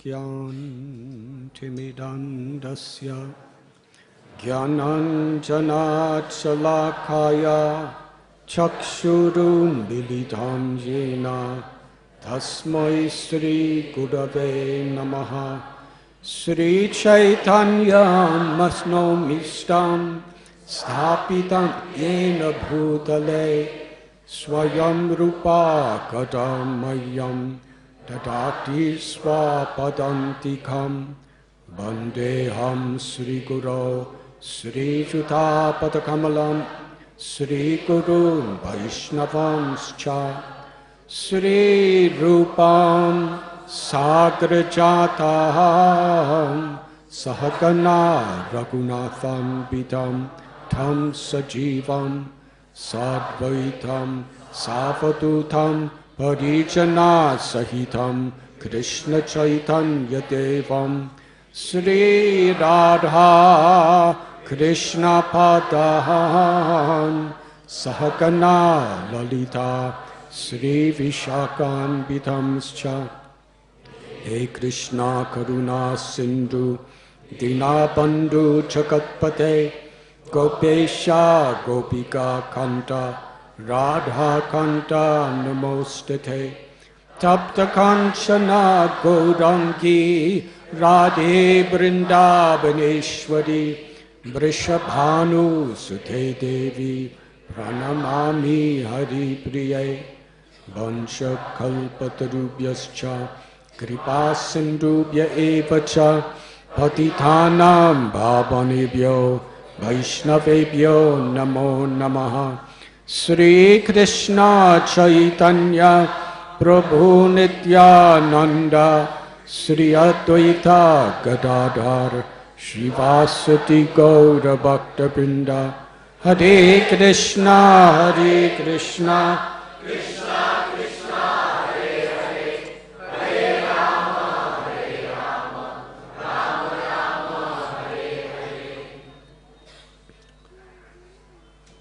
ज्ञानतिमिरन्धस्य ज्ञानाञ्जनशलाकया चक्षुरुन्मीलितं येन तस्मै श्रीगुरवे नमः। श्रीचैतन्यमनोभीष्टं स्थापितं येन भूतले स्वयं रूपा कदा मह्यं ददाति स्वपदान्तिकं। वन्देऽहं श्रीगुरो श्रीयुतापदकमलं श्रीगुरून् वैष्णवांश्च श्रीरूपां साग्रजातं सहगना रघुनाथान्वितं तं सजीवं साद्वैतं सावधूतं परिजनसहितं कृष्णचैतन्यदेवं श्रीराधा कृष्णपादान् सहगना ललिता श्रीविशाखान्वितंश्च। हे कृष्णा करुणा सिन्धु दीनबन्धु जगत्पते गोपेशा गोपिका कान्त राधा कान्त नमोस्तुते। तप्त काञ्चना गौराङ्गी राधे वृन्दावनेश्वरी वृषभानुसुते देवी प्रणमामि हरिप्रिये। वंशकल्पतरुभ्यश्च कृपा सिन्धुभ्य एव च पतितानां पावनेभ्यो वैष्णवेभ्यो नमो नमः। श्रीकृष्ण चैतन्य प्रभु नित्यानन्द श्री अद्वैत गदाधर श्रीवासुदेव गौरभक्तवृन्द। हरे कृष्णा कृष्णा कृष्णा हरे हरे, हरे राम राम राम हरे हरे।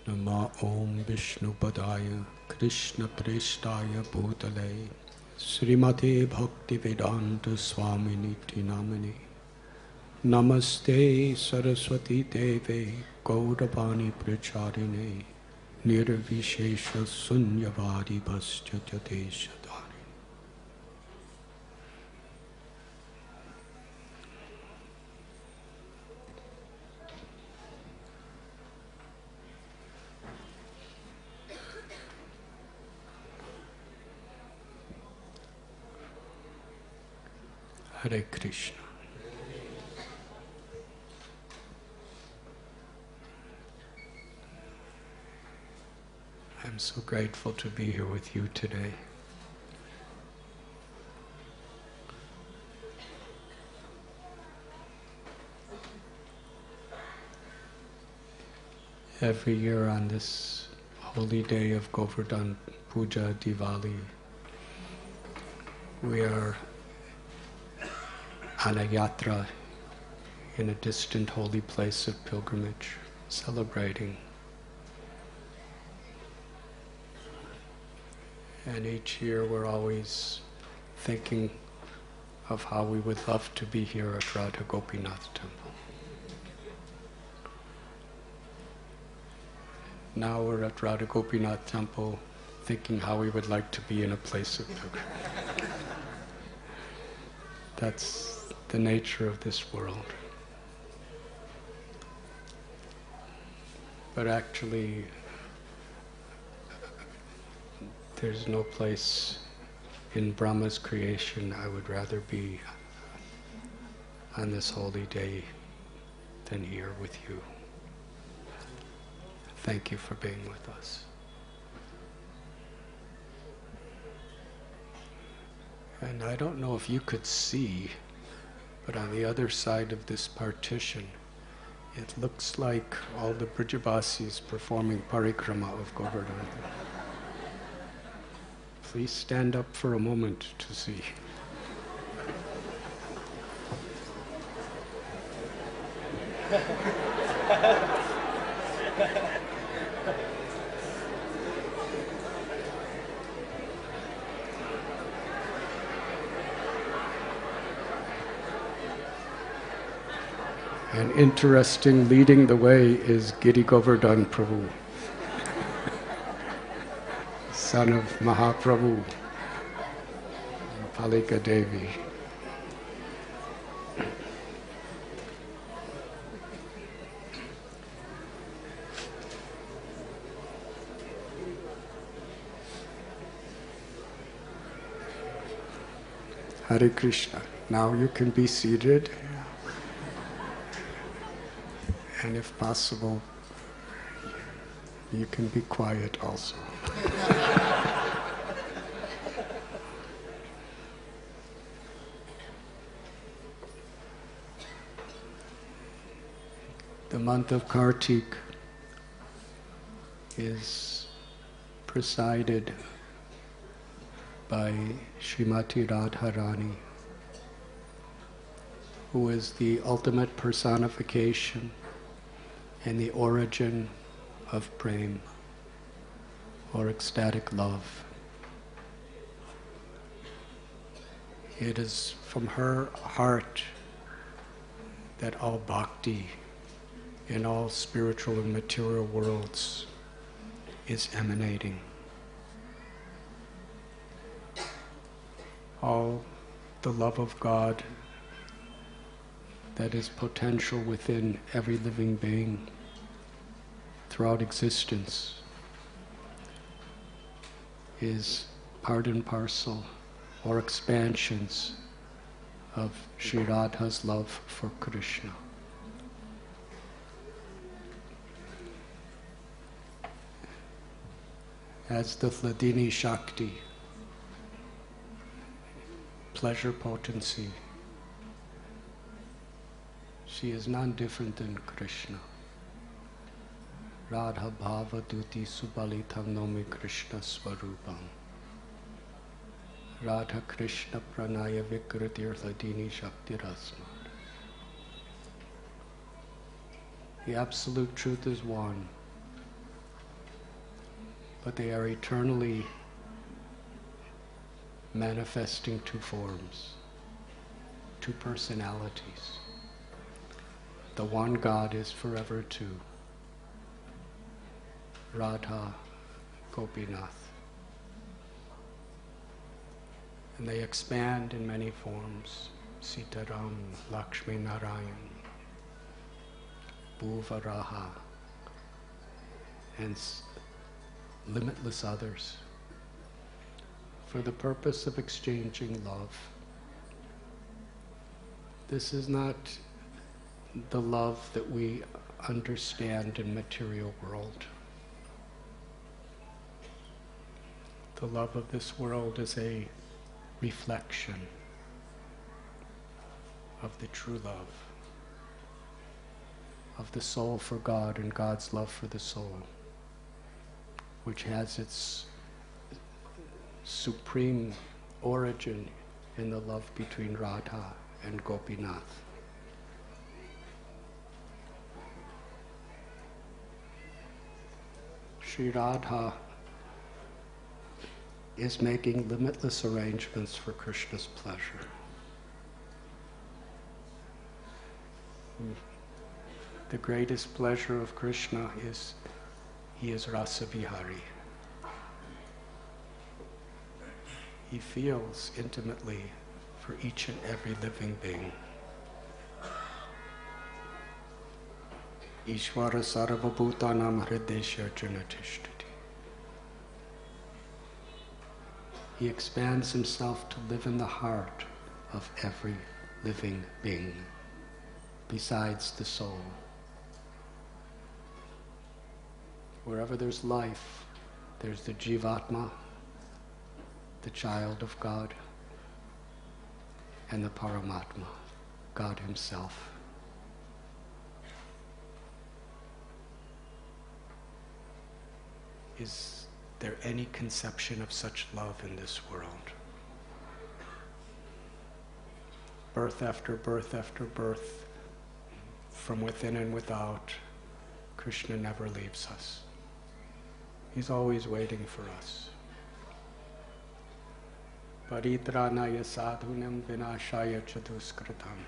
नमो ओम विष्णुपदाय कृष्णप्रेष्ठाय भूतले श्रीमते भक्तिवेदांत स्वामिनिति नामिने। नमस्ते सरस्वती देवे गौरवाणी प्रचारिणे निर्विशेष शून्यवादी भस्त्यजतेशधारिणे। Hare Krishna. I'm so grateful to be here with you today. Every year on this holy day of Govardhan Puja Diwali, we are on a yatra in a distant holy place of pilgrimage, celebrating. And each year we're always thinking of how we would love to be here at Radha Gopinath temple. Now we're at Radha Gopinath temple thinking how we would like to be in a place of pilgrimage. That's the nature of this world. But actually, there's no place in Brahma's creation I would rather be on this holy day than here with you. Thank you for being with us. And I don't know if you could see, but on the other side of this partition, it looks like all the Brajavasis performing parikrama of Govardhan. Please stand up for a moment to see. And interesting, leading the way is Giri Govardhan Prabhu, son of Mahaprabhu and Palika Devi. Hare Krishna. Now you can be seated. And if possible, you can be quiet also. The month of Kartik is presided by Srimati Radharani, who is the ultimate personification and the origin of prem, or ecstatic love. It is from her heart that all bhakti in all spiritual and material worlds is emanating. All the love of God that is potential within every living being throughout existence is part and parcel or expansions of Sri Radha's love for Krishna. As the Hladini Shakti, pleasure potency, she is none different than Krishna. Radha Bhava Duti Subalitam Nomi Krishna Swarupam. Radha Krishna Pranaya Vikritir Hladini Shakti Rasmat. The absolute truth is one, but they are eternally manifesting two forms, two personalities. The one God is forever two, Radha, Gopinath. And they expand in many forms, Sitaram, Lakshmi Narayan, Bhuvaraha, and limitless others, for the purpose of exchanging love. This is not the love that we understand in material world. The love of this world is a reflection of the true love, of the soul for God and God's love for the soul, which has its supreme origin in the love between Radha and Gopinath. Sri Radha is making limitless arrangements for Krishna's pleasure. The greatest pleasure of Krishna is he is Rasa Vihari. He feels intimately for each and every living being. Ishvara sarvabhutanam hridesya janatishtati. He expands himself to live in the heart of every living being, besides the soul. Wherever there's life, there's the Jivatma, the child of God, and the Paramatma, God himself. Is there any conception of such love in this world? Birth after birth after birth, from within and without, Krishna never leaves us. He's always waiting for us. Paritranaya sadhunam vinashaya chaduskritam.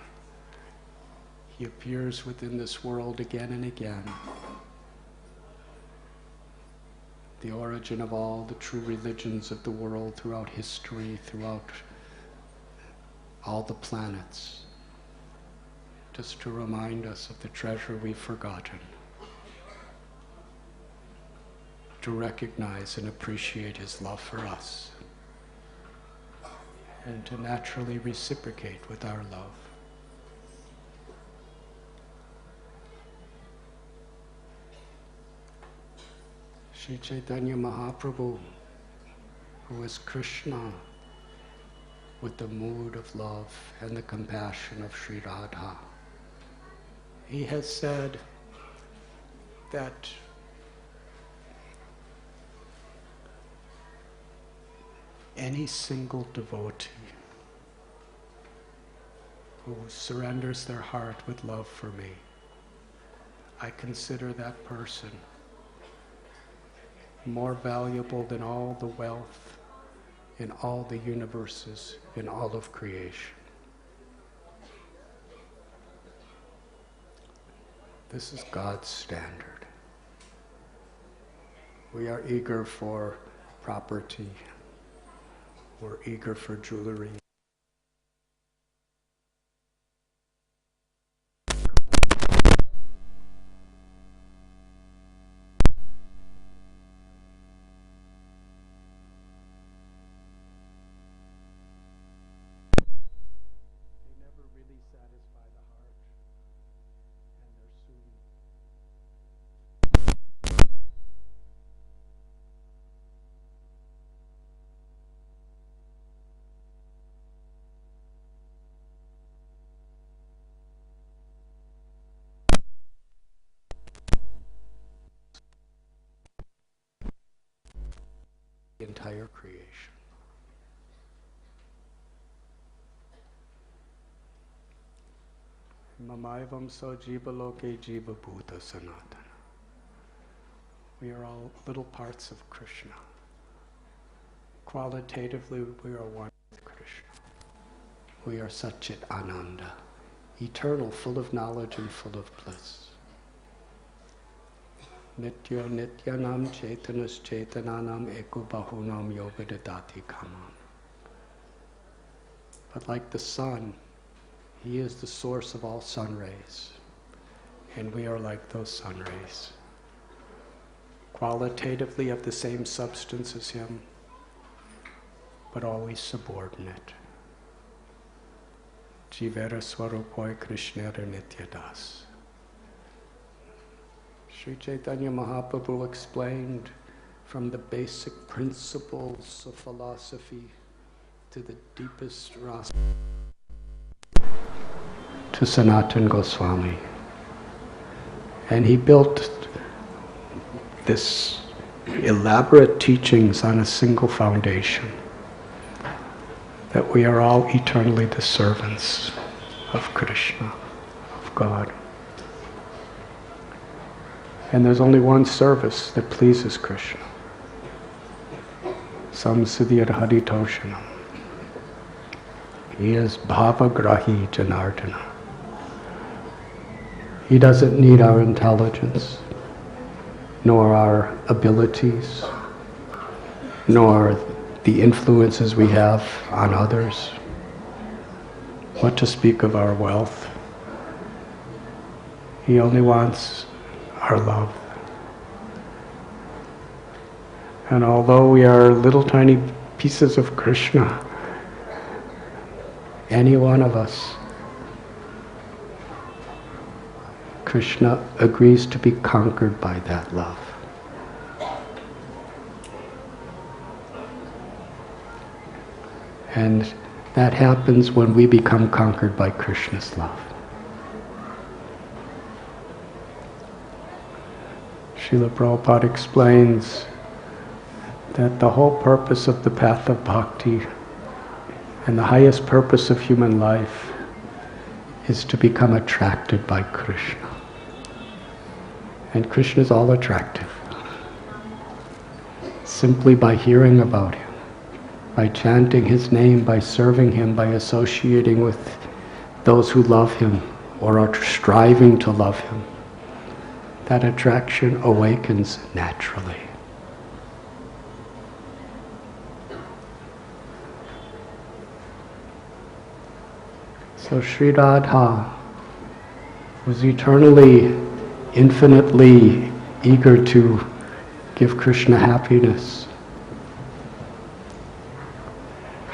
He appears within this world again and again. The origin of all the true religions of the world throughout history, throughout all the planets, just to remind us of the treasure we've forgotten, to recognize and appreciate his love for us, and to naturally reciprocate with our love. Sri Chaitanya Mahaprabhu, who is Krishna with the mood of love and the compassion of Sri Radha, he has said that any single devotee who surrenders their heart with love for me, I consider that person more valuable than all the wealth in all the universes, in all of creation. This is God's standard. We are eager for property. We're eager for jewelry. The entire creation. Mamaivam so jiva loke jiva bhuta sanatana. We are all little parts of Krishna. Qualitatively, we are one with Krishna. We are Satchit Ananda, eternal, full of knowledge and full of bliss. Nitya nityanam chaitanas chaitananam eko bahunam yogadadati kamam. But like the sun, he is the source of all sun rays, and we are like those sun rays. Qualitatively of the same substance as him, but always subordinate. Jivera swarupoi krishnera nityadas. Sri Chaitanya Mahaprabhu explained from the basic principles of philosophy to the deepest rasa to Sanatana Goswami. And he built this elaborate teachings on a single foundation, that we are all eternally the servants of Krishna, of God. And there's only one service that pleases Krishna. Samsiddhir Haritoshanam. He is Bhavagrahi Janardana. He doesn't need our intelligence, nor our abilities, nor the influences we have on others. What to speak of our wealth? He only wants our love. And although we are little tiny pieces of Krishna, any one of us, Krishna agrees to be conquered by that love. And that happens when we become conquered by Krishna's love. Srila Prabhupada explains that the whole purpose of the path of bhakti and the highest purpose of human life is to become attracted by Krishna. And Krishna is all attractive. Simply by hearing about him, by chanting his name, by serving him, by associating with those who love him, or are striving to love him, that attraction awakens naturally. So Sri Radha was eternally, infinitely eager to give Krishna happiness.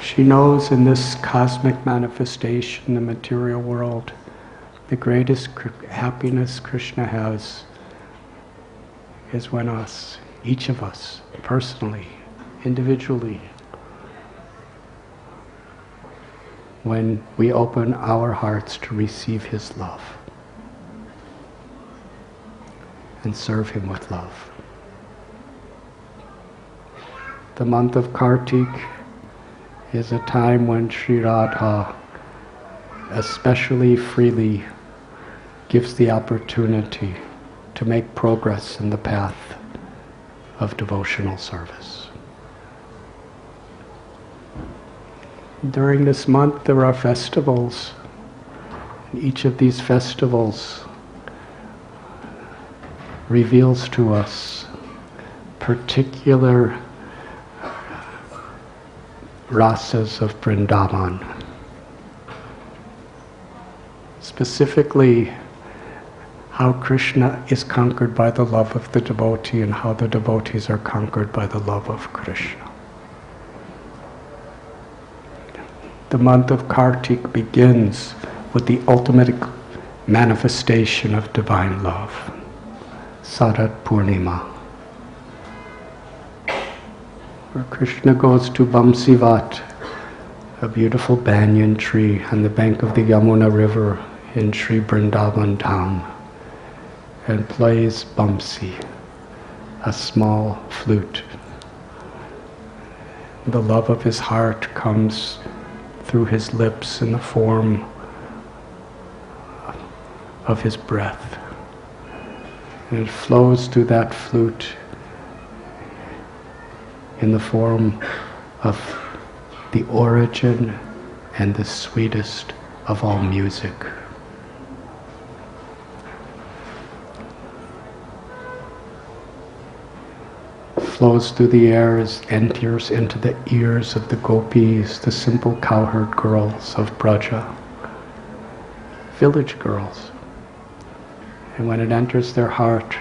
She knows in this cosmic manifestation, the material world, the greatest happiness Krishna has is when each of us, personally, individually, when we open our hearts to receive his love and serve him with love. The month of Kartik is a time when Sri Radha especially freely gives the opportunity to make progress in the path of devotional service. During this month there are festivals. And each of these festivals reveals to us particular rasas of Vrindavan. Specifically, how Krishna is conquered by the love of the devotee and how the devotees are conquered by the love of Krishna. The month of Kartik begins with the ultimate manifestation of divine love, Sarat Purnima, where Krishna goes to Vamsivat, a beautiful banyan tree on the bank of the Yamuna River in Sri Vrindavan town, and plays Bamsi, a small flute. The love of his heart comes through his lips in the form of his breath. And it flows through that flute in the form of the origin and the sweetest of all music. Flows through the air, enters into the ears of the gopis, the simple cowherd girls of Braja, village girls. And when it enters their heart,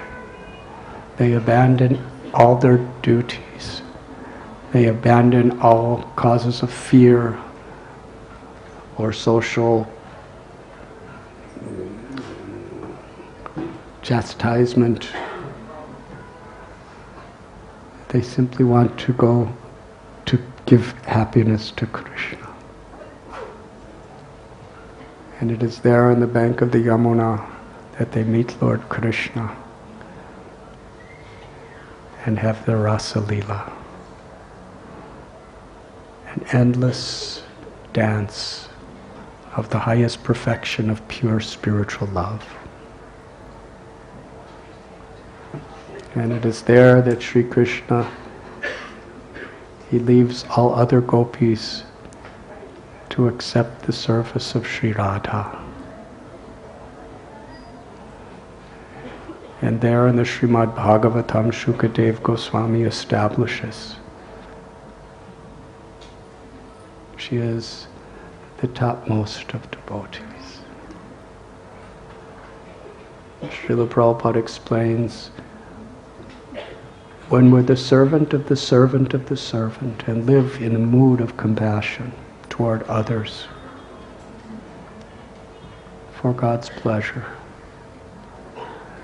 they abandon all their duties. They abandon all causes of fear or social chastisement. They simply want to go to give happiness to Krishna. And it is there on the bank of the Yamuna that they meet Lord Krishna and have their Rasa Leela, an endless dance of the highest perfection of pure spiritual love. And it is there that Sri Krishna, he leaves all other gopis to accept the service of Sri Radha. And there in the Srimad Bhagavatam, Shukadev Goswami establishes she is the topmost of devotees. Srila Prabhupada explains, when we're the servant of the servant of the servant and live in a mood of compassion toward others for God's pleasure,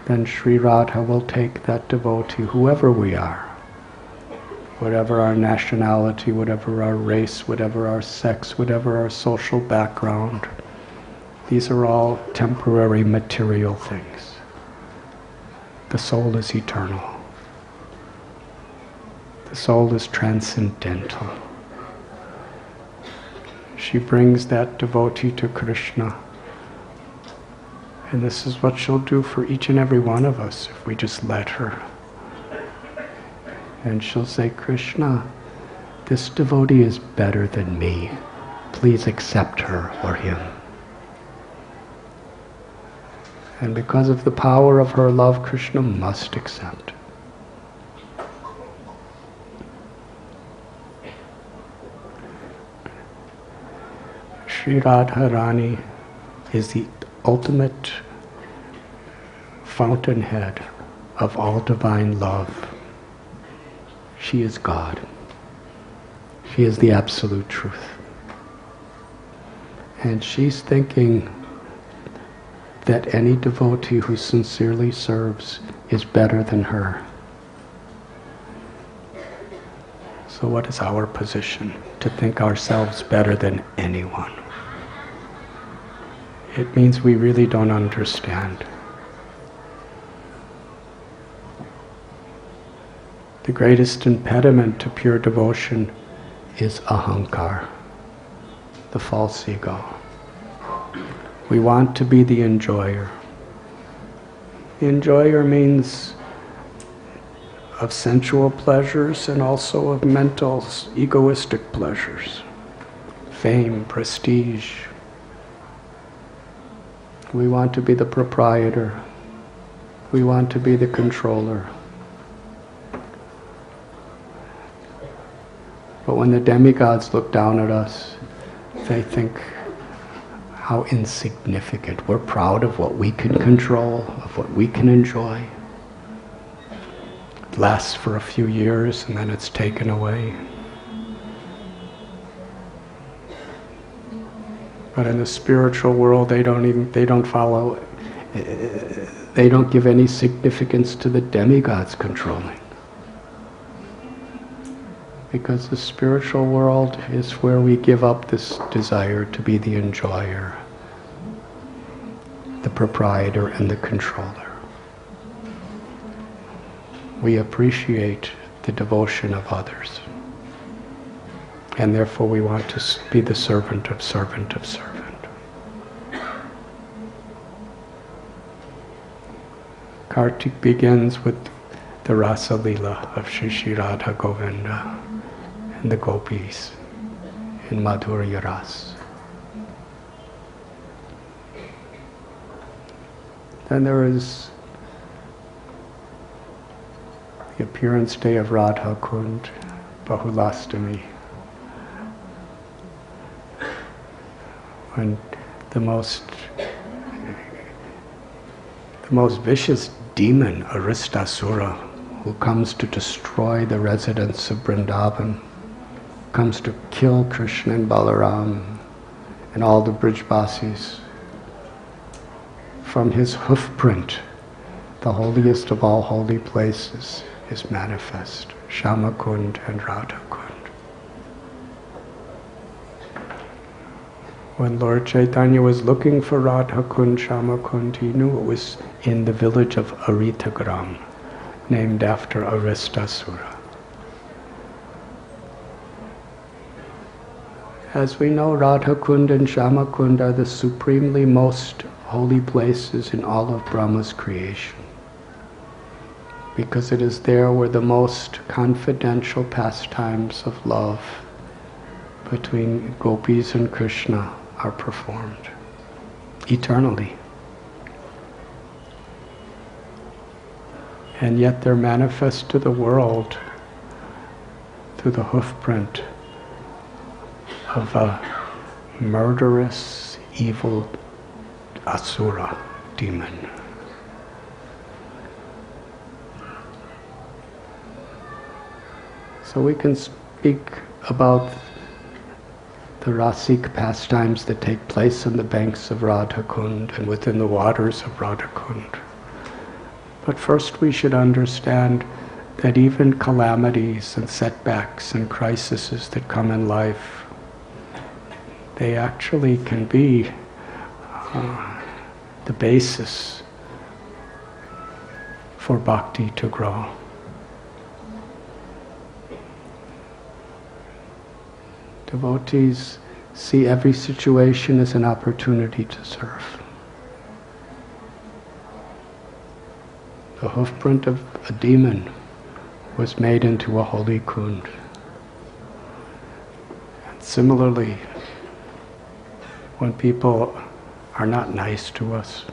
then Sri Radha will take that devotee, whoever we are, whatever our nationality, whatever our race, whatever our sex, whatever our social background. These are all temporary material things. The soul is eternal. The soul is transcendental. She brings that devotee to Krishna. And this is what she'll do for each and every one of us if we just let her. And she'll say, Krishna, this devotee is better than me. Please accept her or him. And because of the power of her love, Krishna must accept. Sri Radharani is the ultimate fountainhead of all divine love. She is God. She is the absolute truth. And she's thinking that any devotee who sincerely serves is better than her. So what is our position? To think ourselves better than anyone. It means we really don't understand. The greatest impediment to pure devotion is ahankar, the false ego. We want to be the enjoyer. The enjoyer means of sensual pleasures and also of mental, egoistic pleasures. Fame, prestige. We want to be the proprietor. We want to be the controller. But when the demigods look down at us, they think how insignificant. We're proud of what we can control, of what we can enjoy. It lasts for a few years and then it's taken away. But in the spiritual world, they don't give any significance to the demigods controlling. Because the spiritual world is where we give up this desire to be the enjoyer, the proprietor and the controller. We appreciate the devotion of others. And therefore we want to be the servant of servant of servant. Kartik begins with the Rasa Leela of Shri Radha Govinda and the gopis in Madhurya Ras. Then there is the appearance day of Radha Kund, Bahulastami, when the most vicious demon, Aristasura, who comes to destroy the residents of Vrindavan, comes to kill Krishna and Balaram and all the Brijbasis. From his hoofprint, the holiest of all holy places is manifest, Shamakund and Radhakund. When Lord Chaitanya was looking for Radhakund, Shamakund, he knew it was in the village of Aritagram, named after Aristasura. As we know, Radhakund and Shamakund are the supremely most holy places in all of Brahma's creation, because it is there where the most confidential pastimes of love between gopis and Krishna are performed eternally. And yet they're manifest to the world through the hoofprint of a murderous, evil asura demon. So we can speak about the Rasik pastimes that take place on the banks of Radhakund and within the waters of Radhakund. But first we should understand that even calamities and setbacks and crises that come in life, they actually can be the basis for bhakti to grow. Devotees see every situation as an opportunity to serve. The hoofprint of a demon was made into a holy kund. And similarly, when people are not nice to us,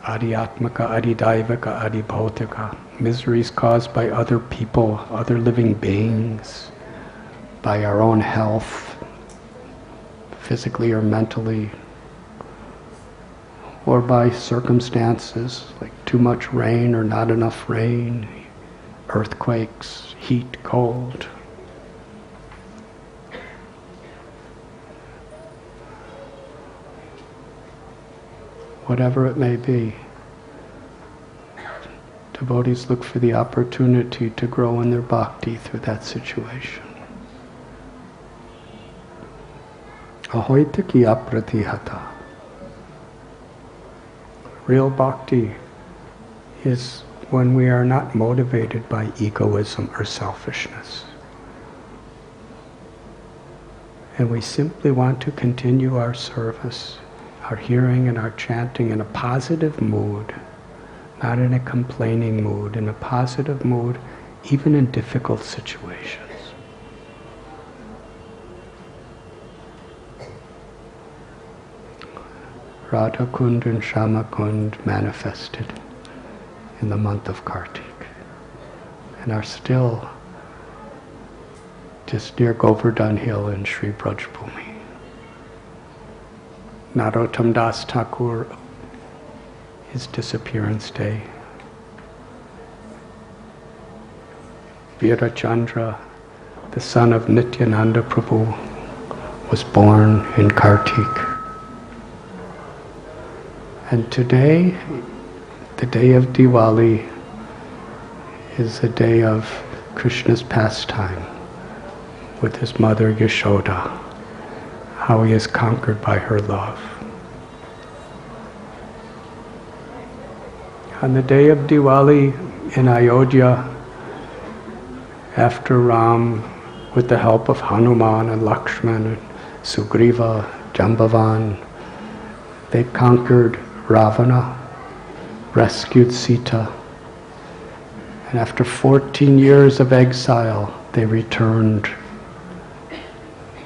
Adhyatmaka, Adhidaivaka, Adhibhautika. Miseries caused by other people, other living beings, by our own health, physically or mentally, or by circumstances like too much rain or not enough rain, earthquakes, heat, cold. Whatever it may be, devotees look for the opportunity to grow in their bhakti through that situation. Ahoitaki apratihata. Real bhakti is when we are not motivated by egoism or selfishness. And we simply want to continue our service, our hearing and our chanting in a positive mood, not in a complaining mood, in a positive mood, even in difficult situations. Radha Kund and Shama Kund manifested in the month of Kartik and are still just near Govardhan Hill in Sri Brajbhumi. Narottam Das Thakur, his disappearance day. Veera Chandra, the son of Nityananda Prabhu, was born in Kartik. And today, the day of Diwali, is a day of Krishna's pastime with his mother Yashoda, how he is conquered by her love. On the day of Diwali in Ayodhya, after Ram, with the help of Hanuman and Lakshman and Sugriva, Jambavan, they conquered Ravana, rescued Sita, and after 14 years of exile, they returned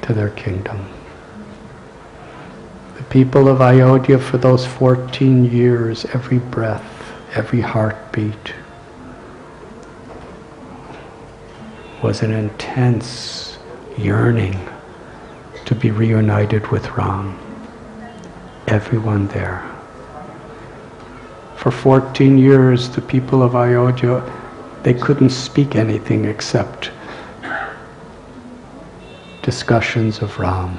to their kingdom. The people of Ayodhya, for those 14 years, every breath, every heartbeat, was an intense yearning to be reunited with Ram. Everyone there. For 14 years, the people of Ayodhya, they couldn't speak anything except discussions of Ram.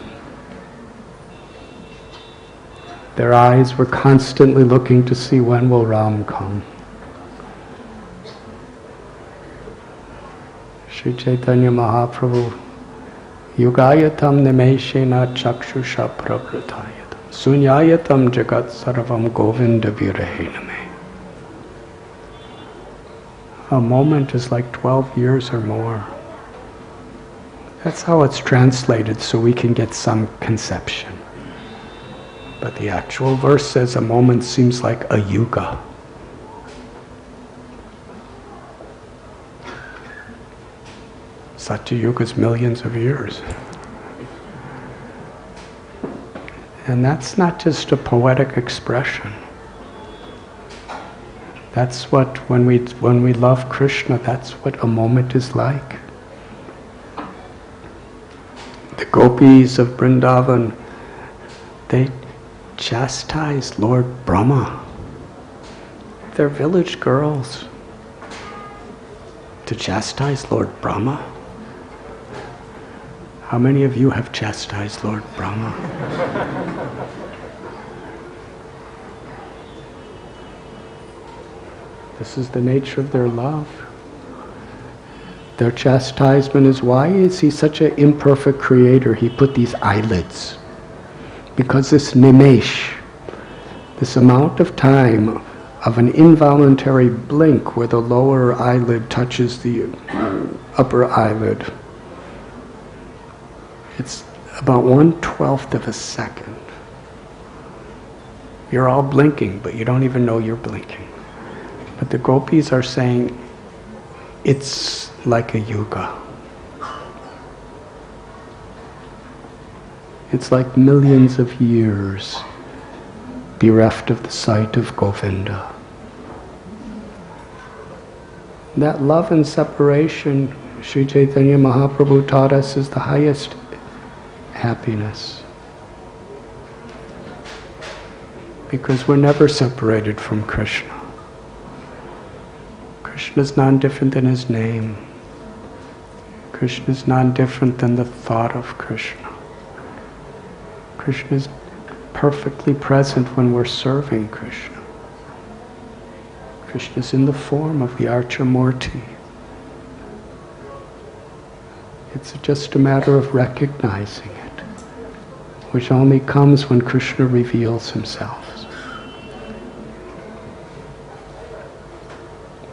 Their eyes were constantly looking to see when will Ram come. Sri Chaitanya Mahaprabhu, Yugayatam nimeshena chakshusha pravrithayatam sunyayatam jagat sarvam govinda virahename. A moment is like 12 years or more. That's how it's translated, so we can get some conception. But the actual verse says a moment seems like a yuga. Satyayuga is millions of years. And that's not just a poetic expression. That's what, when we love Krishna, that's what a moment is like. The gopis of Vrindavan, they chastised Lord Brahma. They're village girls. To chastise Lord Brahma? How many of you have chastised Lord Brahma? This is the nature of their love. Their chastisement is, why is he such an imperfect creator? He put these eyelids. Because this nimesh, this amount of time of an involuntary blink where the lower eyelid touches the upper eyelid, it's about 1/12 of a second. You're all blinking, but you don't even know you're blinking. But the gopis are saying, it's like a yuga. It's like millions of years bereft of the sight of Govinda. That love and separation, Sri Chaitanya Mahaprabhu taught us, is the highest happiness. Because we're never separated from Krishna. Krishna is non-different than his name. Krishna is non-different than the thought of Krishna. Krishna is perfectly present when we're serving Krishna. Krishna is in the form of the Archamurti. It's just a matter of recognizing it, which only comes when Krishna reveals himself.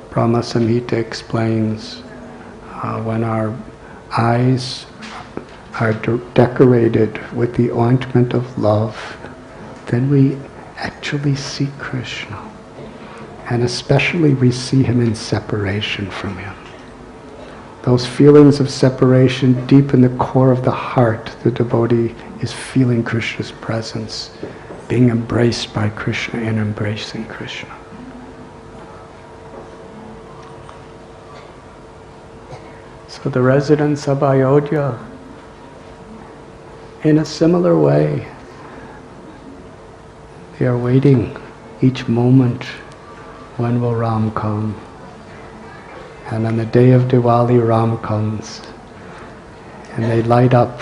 Brahma Samhita explains when our eyes are decorated with the ointment of love, then we actually see Krishna. And especially we see him in separation from him. Those feelings of separation deep in the core of the heart, the devotee is feeling Krishna's presence, being embraced by Krishna and embracing Krishna. So the residents of Ayodhya, in a similar way, they are waiting each moment, when will Ram come? And on the day of Diwali, Ram comes. And they light up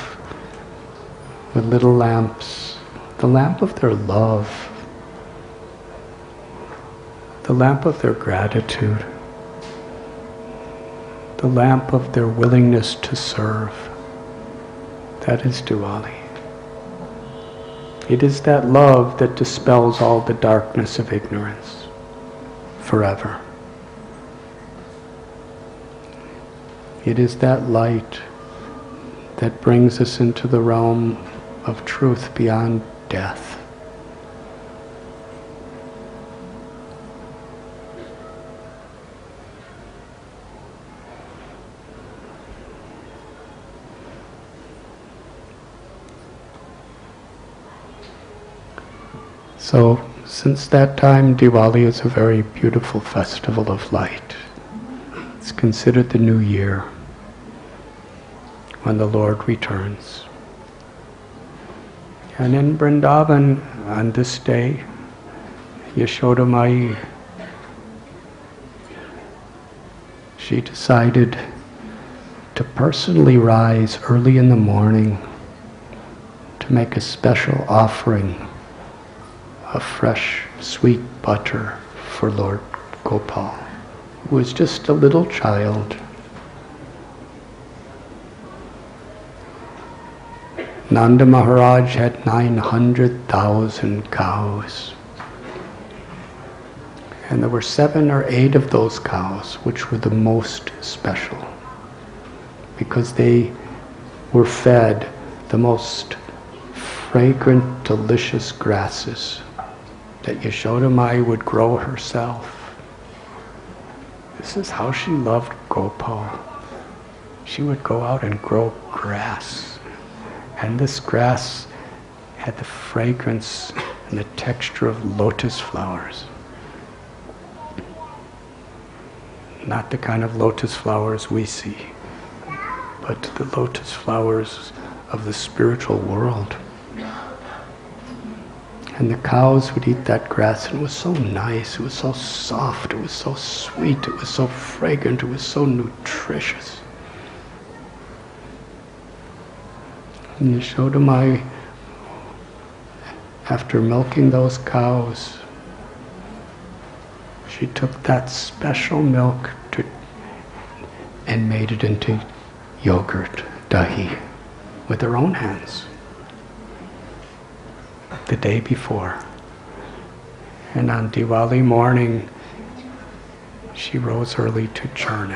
with little lamps, the lamp of their love, the lamp of their gratitude, the lamp of their willingness to serve. That is Diwali. It is that love that dispels all the darkness of ignorance forever. It is that light that brings us into the realm of truth beyond death. So, since that time, Diwali is a very beautiful festival of light. It's considered the new year when the Lord returns. And in Vrindavan, on this day, Yashoda Mai, she decided to personally rise early in the morning to make a special offering of fresh, sweet butter for Lord Gopal, who was just a little child. Nanda Maharaj had 900,000 cows. And there were 7 or 8 of those cows which were the most special, because they were fed the most fragrant, delicious grasses that Yashoda Mai would grow herself. This is how she loved Gopal. She would go out and grow grass. And this grass had the fragrance and the texture of lotus flowers. Not the kind of lotus flowers we see, but the lotus flowers of the spiritual world. And the cows would eat that grass, and it was so nice, it was so soft, it was so sweet, it was so fragrant, it was so nutritious. And Yashoda Mai, after milking those cows, she took that special milk and made it into yogurt, dahi, with her own hands. The day before. And on Diwali morning, she rose early to churn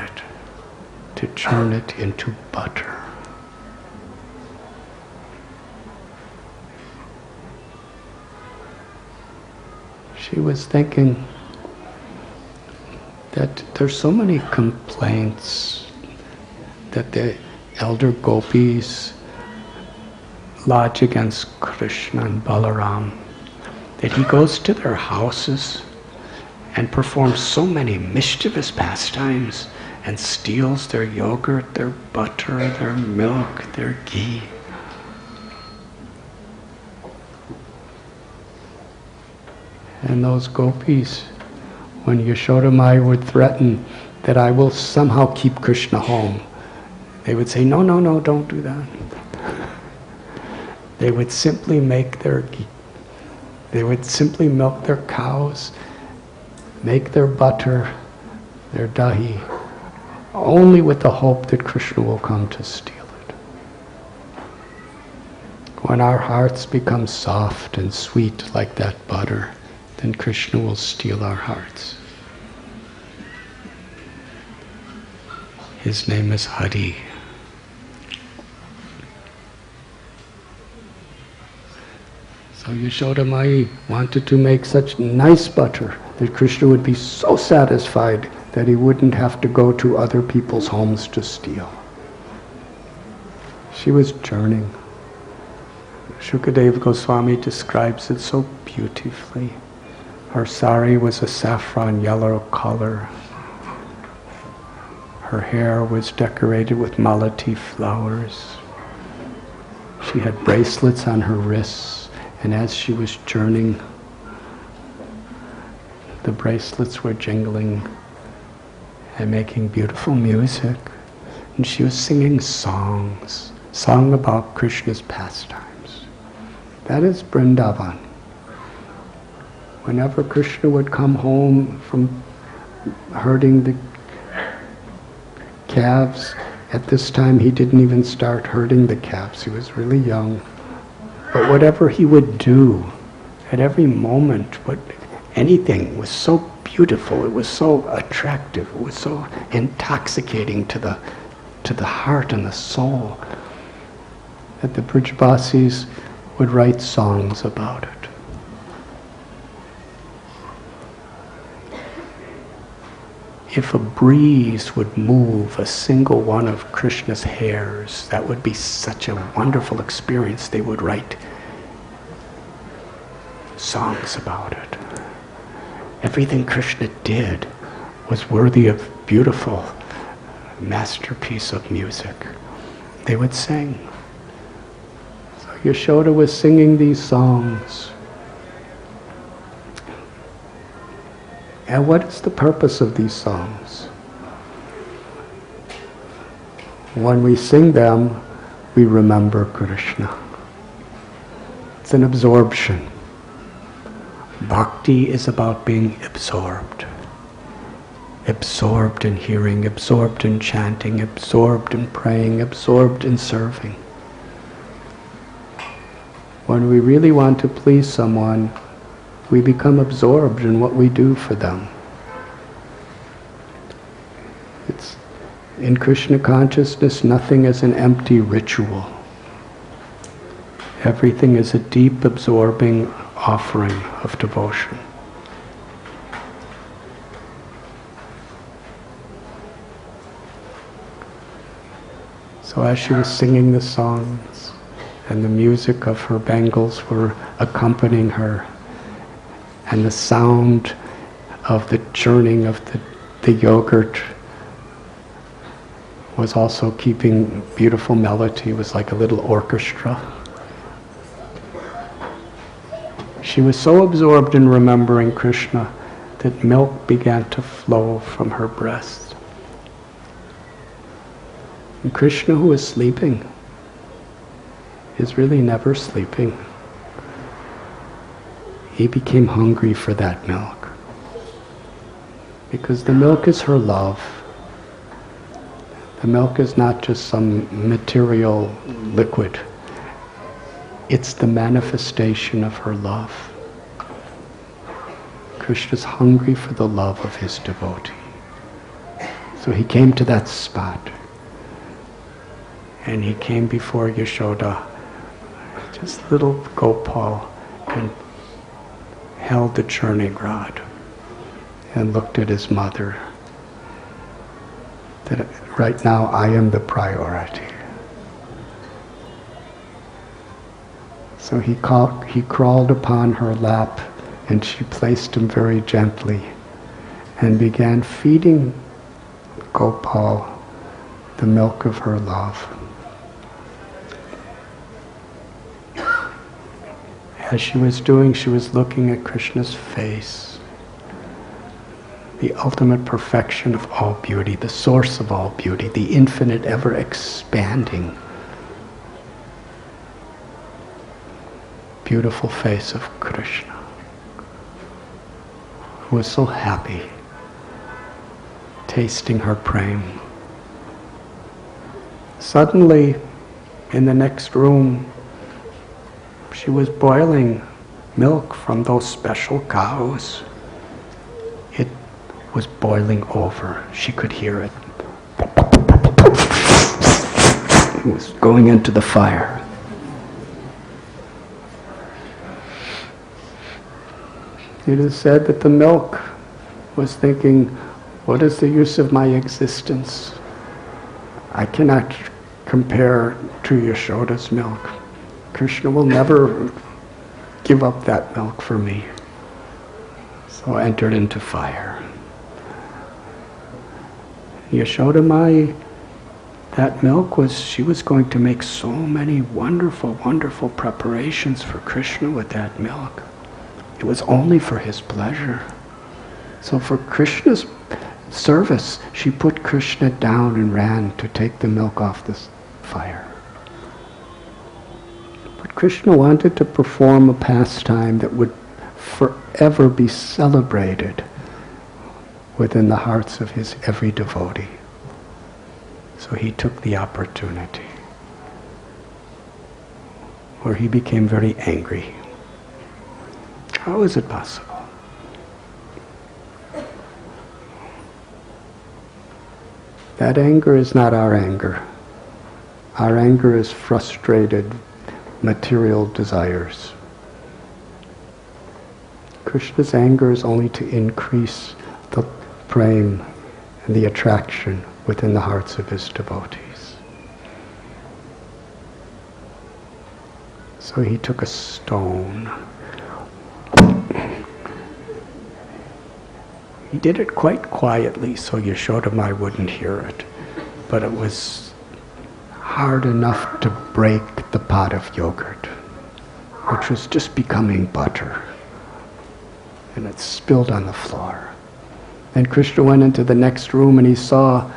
it into butter. She was thinking that there's so many complaints that the elder gopis lodge against Krishna and Balaram, that he goes to their houses and performs so many mischievous pastimes and steals their yogurt, their butter, their milk, their ghee. And those gopis, when Yashoda Mai would threaten that I will somehow keep Krishna home, they would say, no, no, no, don't do that. They would simply make their ghee. They would simply milk their cows, make their butter, their dahi, only with the hope that Krishna will come to steal it. When our hearts become soft and sweet like that butter, then Krishna will steal our hearts. His name is Hari. So Yashoda Mai wanted to make such nice butter that Krishna would be so satisfied that he wouldn't have to go to other people's homes to steal. She was churning. Shukadeva Goswami describes it so beautifully. Her sari was a saffron yellow color. Her hair was decorated with malati flowers. She had bracelets on her wrists, and as she was churning, the bracelets were jingling and making beautiful music. And she was singing songs, song about Krishna's pastimes. That is Vrindavan. Whenever Krishna would come home from herding the calves, at this time he didn't even start herding the calves, he was really young. But whatever he would do, at every moment, anything was so beautiful, it was so attractive, it was so intoxicating to the heart and the soul, that the Brajbasis would write songs about it. If a breeze would move a single one of Krishna's hairs, that would be such a wonderful experience. They would write songs about it. Everything Krishna did was worthy of beautiful masterpiece of music. They would sing. So Yashoda was singing these songs. And what is the purpose of these songs? When we sing them, we remember Krishna. It's an absorption. Bhakti is about being absorbed. Absorbed in hearing, absorbed in chanting, absorbed in praying, absorbed in serving. When we really want to please someone, we become absorbed in what we do for them. It's in Krishna consciousness, nothing is an empty ritual. Everything is a deep, absorbing offering of devotion. So as she was singing the songs, and the music of her bangles were accompanying her, and the sound of the churning of the yogurt was also keeping beautiful melody. It was like a little orchestra. She was so absorbed in remembering Krishna that milk began to flow from her breast. And Krishna, who is sleeping, is really never sleeping. He became hungry for that milk. Because the milk is her love. The milk is not just some material liquid. It's the manifestation of her love. Krishna's hungry for the love of his devotee. So he came to that spot. And he came before Yashoda, just little Gopal, and held the churning rod and looked at his mother. That right now I am the priority. So he crawled upon her lap, and she placed him very gently and began feeding Gopal the milk of her love. As she was doing, she was looking at Krishna's face, the ultimate perfection of all beauty, the source of all beauty, the infinite, ever-expanding, beautiful face of Krishna, who was so happy, tasting her prem. Suddenly, in the next room, she was boiling milk from those special cows. It was boiling over. She could hear it. It was going into the fire. It is said that the milk was thinking, what is the use of my existence? I cannot compare to Yashoda's milk. Krishna will never give up that milk for me. So I entered into fire. Yashoda Mai, that milk she was going to make so many wonderful, wonderful preparations for Krishna with that milk. It was only for his pleasure. So for Krishna's service, she put Krishna down and ran to take the milk off the fire. But Krishna wanted to perform a pastime that would forever be celebrated within the hearts of his every devotee. So he took the opportunity, where he became very angry. How is it possible? That anger is not our anger. Our anger is frustrated material desires. Krishna's anger is only to increase the prem and the attraction within the hearts of his devotees. So he took a stone. He did it quite quietly so Yashoda Mai wouldn't hear it, but it was hard enough to break the pot of yogurt, which was just becoming butter, and it spilled on the floor. And Krishna went into the next room and he saw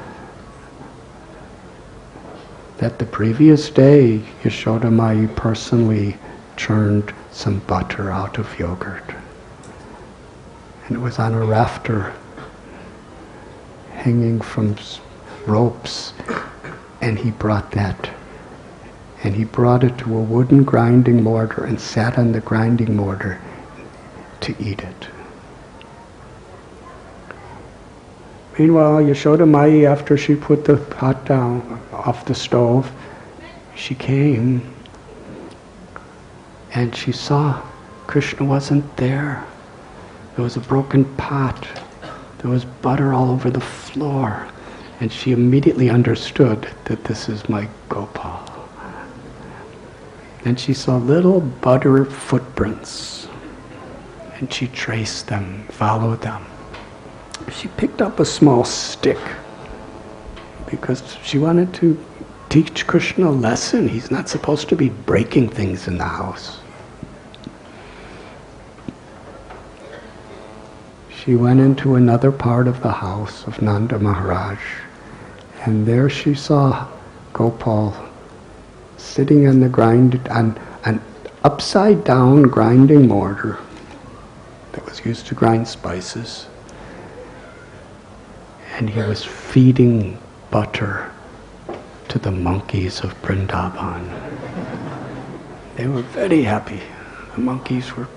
that the previous day Yashoda Mai personally churned some butter out of yogurt. And it was on a rafter hanging from ropes, and he brought that. And he brought it to a wooden grinding mortar and sat on the grinding mortar to eat it. Meanwhile, Yashoda Mai, after she put the pot down off the stove, she came and she saw Krishna wasn't there. There was a broken pot. There was butter all over the floor. And she immediately understood that this is my Gopal. And she saw little butter footprints. And she traced them, followed them. She picked up a small stick because she wanted to teach Krishna a lesson. He's not supposed to be breaking things in the house. She went into another part of the house of Nanda Maharaj, and there she saw Gopal sitting on on an upside down grinding mortar that was used to grind spices, and he was feeding butter to the monkeys of Vrindavan. They were very happy. The monkeys were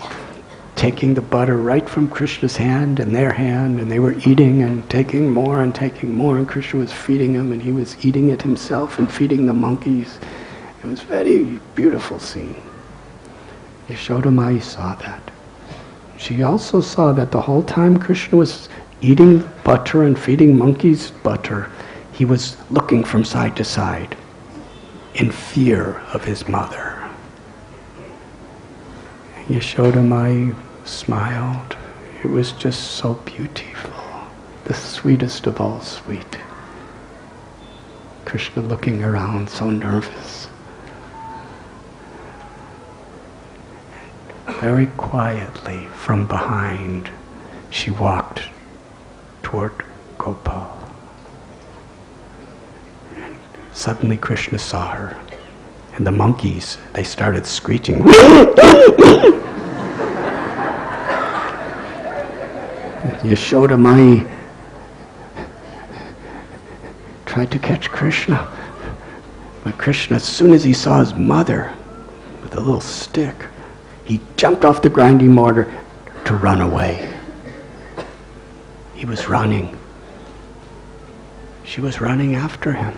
taking the butter right from Krishna's hand and their hand, and they were eating and taking more, and Krishna was feeding them, and he was eating it himself and feeding the monkeys. It was a very beautiful scene. Yashoda Mai saw that. She also saw that the whole time Krishna was eating butter and feeding monkeys butter, he was looking from side to side in fear of his mother. Yashoda Mai smiled. It was just so beautiful. The sweetest of all sweet. Krishna looking around, so nervous. Very quietly from behind, she walked toward Gopal. And suddenly Krishna saw her, and the monkeys, they started screeching. Yashoda Mai tried to catch Krishna, but Krishna, as soon as he saw his mother with a little stick, he jumped off the grinding mortar to run away. He was running. She was running after him.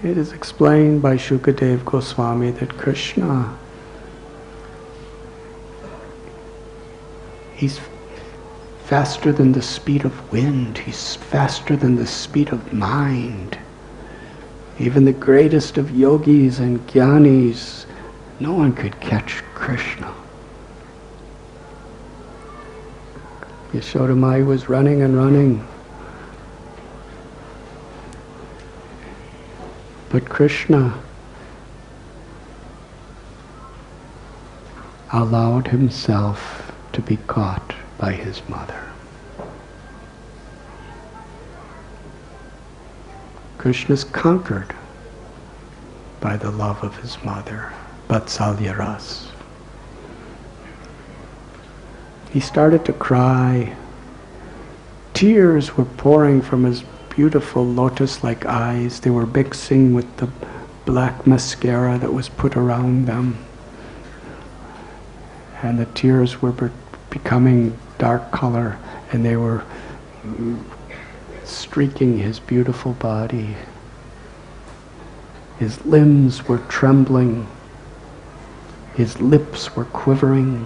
It is explained by Shukadev Goswami that Krishna, he's faster than the speed of wind. He's faster than the speed of mind. Even the greatest of yogis and jnanis, no one could catch Krishna. Yashoda Mai was running and running. But Krishna allowed himself to be caught by his mother. Krishna's conquered by the love of his mother, Vatsalya Ras. He started to cry. Tears were pouring from his beautiful lotus-like eyes. They were mixing with the black mascara that was put around them. And the tears were becoming dark color, and they were streaking his beautiful body. His limbs were trembling. His lips were quivering.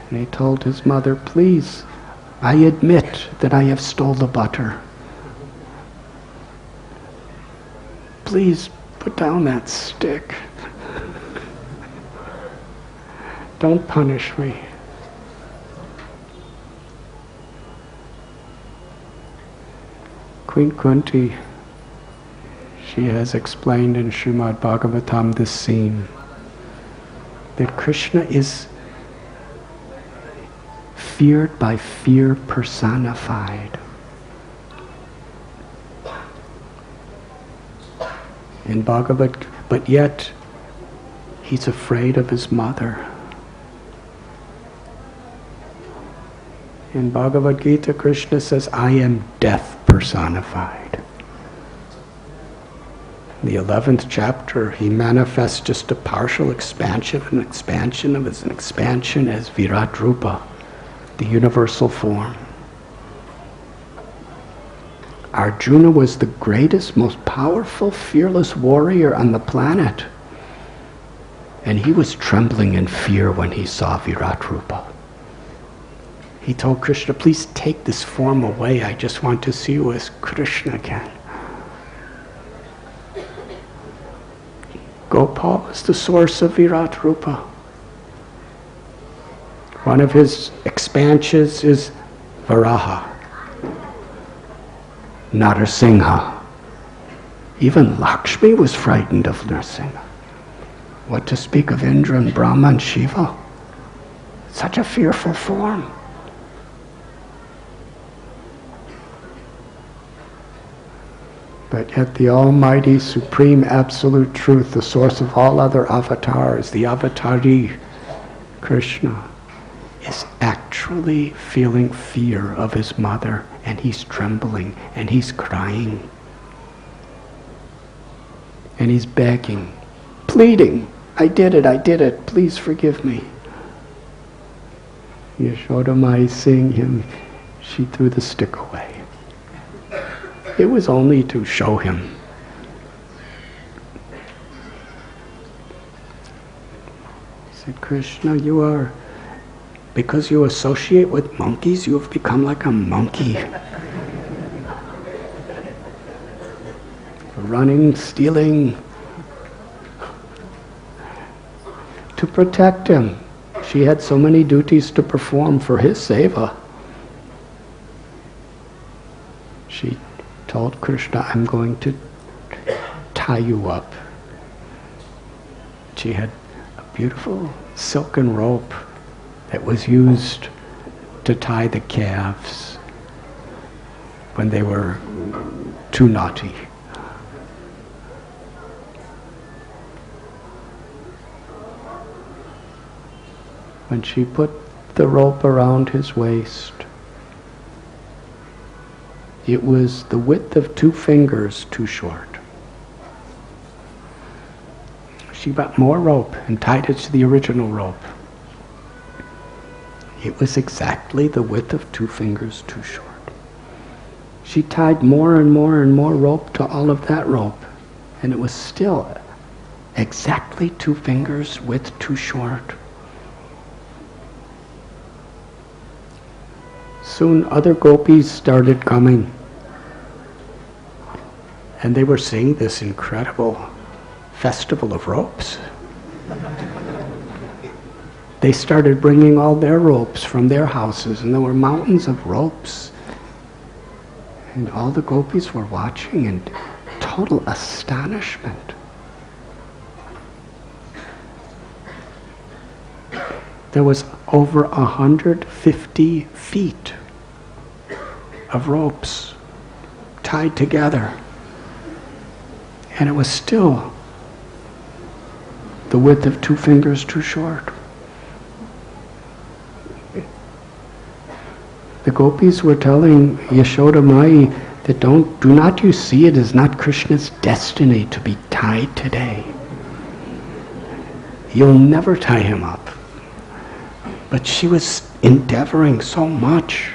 And he told his mother, "Please, I admit that I have stole the butter. Please put down that stick. Don't punish me." Queen Kunti, she has explained in Srimad Bhagavatam this scene, that Krishna is feared by fear personified. In Bhagavad, but yet he's afraid of his mother. In Bhagavad Gita, Krishna says, "I am death personified." In the 11th chapter, he manifests just a partial expansion as Virat Rupa, the universal form. Arjuna was the greatest, most powerful, fearless warrior on the planet. And he was trembling in fear when he saw Virat Rupa. He told Krishna, "Please take this form away. I just want to see you as Krishna again." Gopal is the source of Virat Rupa. One of his expansions is Varaha, Narasingha. Even Lakshmi was frightened of Narasingha. What to speak of Indra and Brahma and Shiva? Such a fearful form. But yet the Almighty, Supreme, Absolute Truth, the source of all other avatars, the Avatari, Krishna, is actually feeling fear of his mother, and he's trembling, and he's crying. And he's begging, pleading, I did it, please forgive me." Yashoda Mai, seeing him, she threw the stick away. It was only to show him. He said, "Krishna, because you associate with monkeys, you have become like a monkey." running, stealing, to protect him. She had so many duties to perform for his seva. She told Krishna, I'm going to tie you up. She had a beautiful silken rope that was used to tie the calves when they were too naughty. When she put the rope around his waist, it was the width of 2 fingers too short. She got more rope and tied it to the original rope. It was exactly the width of 2 fingers too short. She tied more and more and more rope to all of that rope, and it was still exactly 2 fingers width too short. Soon other gopis started coming, and they were seeing this incredible festival of ropes. They started bringing all their ropes from their houses, and there were mountains of ropes. And all the gopis were watching in total astonishment. There was over 150 feet of ropes tied together. And it was still the width of 2 fingers too short. The gopis were telling Yashoda Mai that do not you see it is not Krishna's destiny to be tied today. You'll never tie him up. But she was endeavoring so much.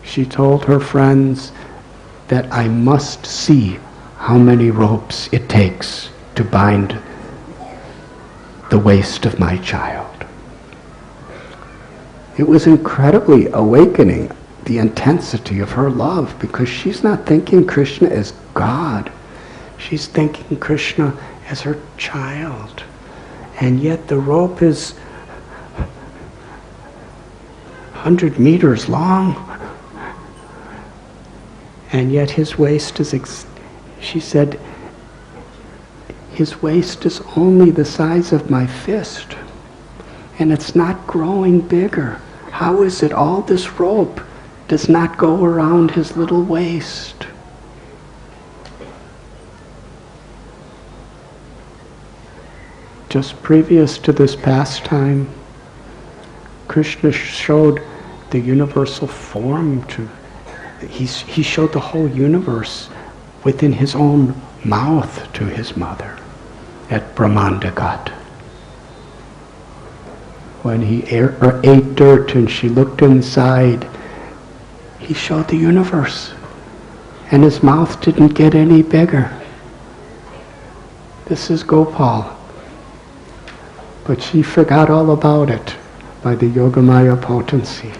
She told her friends that I must see how many ropes it takes to bind the waist of my child. It was incredibly awakening, the intensity of her love, because she's not thinking Krishna as God. She's thinking Krishna as her child. And yet the rope is 100 meters long. And yet his waist is, she said, his waist is only the size of my fist. And it's not growing bigger. How is it all this rope does not go around his little waist? Just previous to this pastime, Krishna showed the universal form he showed the whole universe within his own mouth to his mother at Brahmandagat. When he ate dirt and she looked inside, he showed the universe, and his mouth didn't get any bigger. This is Gopal. But she forgot all about it by the Yogamaya potency.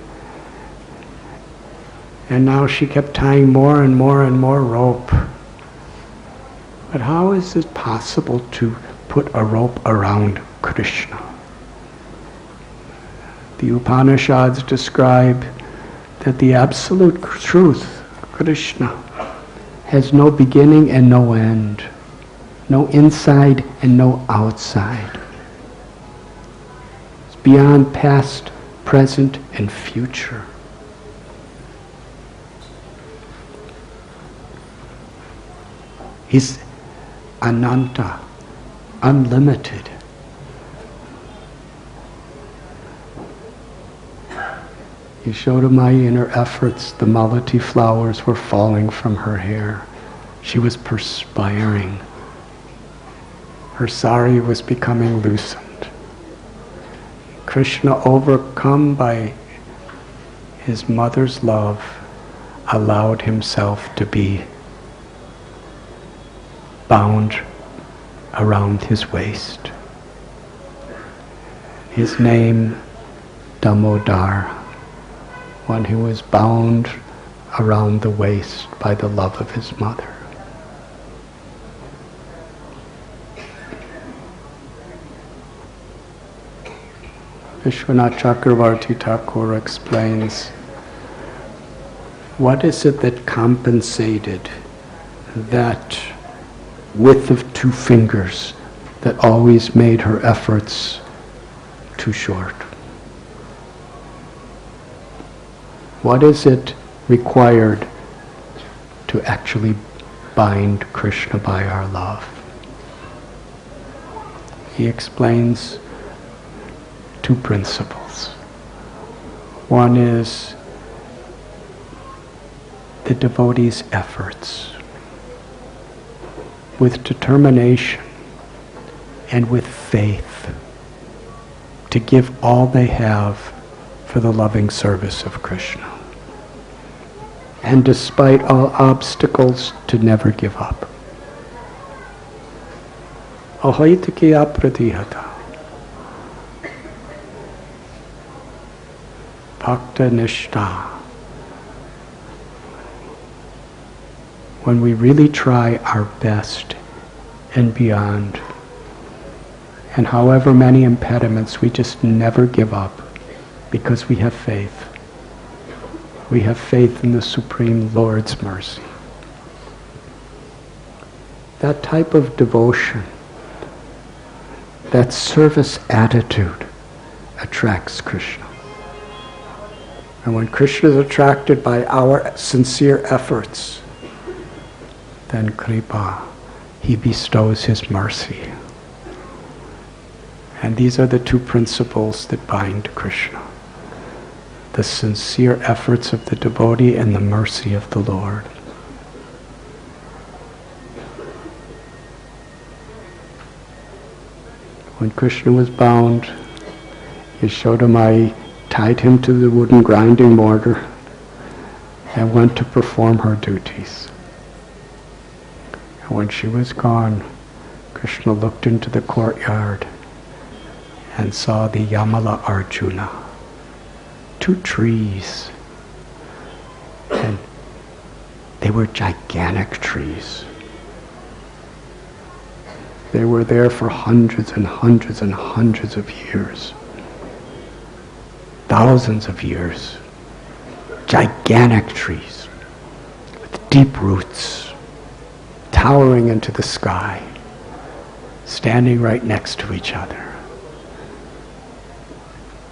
And now she kept tying more and more and more rope. But how is it possible to put a rope around Krishna? The Upanishads describe that the absolute truth, Krishna, has no beginning and no end, no inside and no outside. It's beyond past, present, and future. He's Ananta, unlimited. Yashoda Mai, in her efforts, the malati flowers were falling from her hair. She was perspiring. Her sari was becoming loosened. Krishna, overcome by his mother's love, allowed himself to be bound around his waist. His name, Damodar, one who was bound around the waist by the love of his mother. Vishwanath Chakravarti Thakur explains, what is it that compensated that width of 2 fingers that always made her efforts too short? What is it required to actually bind Krishna by our love? He explains 2 principles. One is the devotee's efforts with determination and with faith to give all they have for the loving service of Krishna. And despite all obstacles, to never give up. Ahoitaki apratihata. Bhakta nishta. When we really try our best and beyond, and however many impediments, we just never give up because we have faith. We have faith in the Supreme Lord's mercy. That type of devotion, that service attitude attracts Krishna. And when Krishna is attracted by our sincere efforts, then kripa, he bestows his mercy. And these are the 2 principles that bind Krishna: the sincere efforts of the devotee and the mercy of the Lord. When Krishna was bound, Yashodamai tied him to the wooden grinding mortar and went to perform her duties. And when she was gone, Krishna looked into the courtyard and saw the Yamala Arjuna, 2 trees, and they were gigantic trees. They were there for hundreds and hundreds and hundreds of years. Thousands of years. Gigantic trees with deep roots, towering into the sky, standing right next to each other.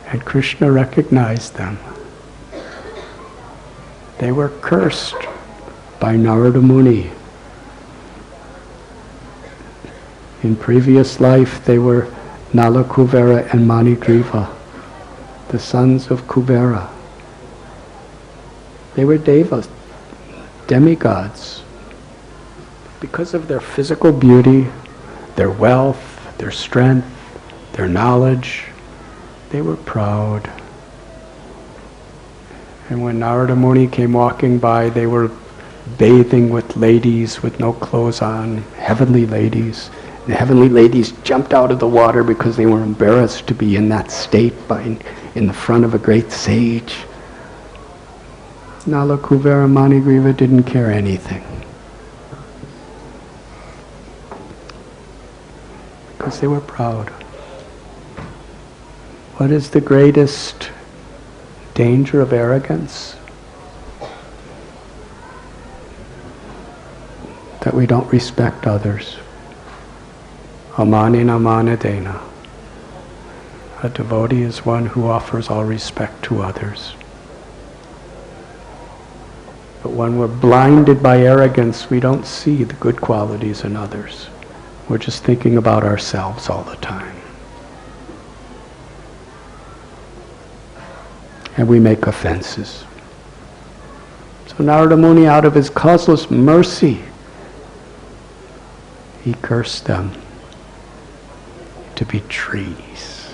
And Krishna recognized them. They were cursed by Narada Muni. In previous life, they were Nala Kuvera and Manigriva, the sons of Kubera. They were devas, demigods. Because of their physical beauty, their wealth, their strength, their knowledge, they were proud. And when Narada Muni came walking by, they were bathing with ladies with no clothes on, heavenly ladies. The heavenly ladies jumped out of the water because they were embarrassed to be in that state in the front of a great sage. Nala Kuvera Manigriva didn't care anything, because they were proud. What is the greatest danger of arrogance? That we don't respect others. Amanina manadena. A devotee is one who offers all respect to others. But when we're blinded by arrogance, we don't see the good qualities in others. We're just thinking about ourselves all the time. And we make offenses. So Narada Muni, out of his causeless mercy, he cursed them to be trees.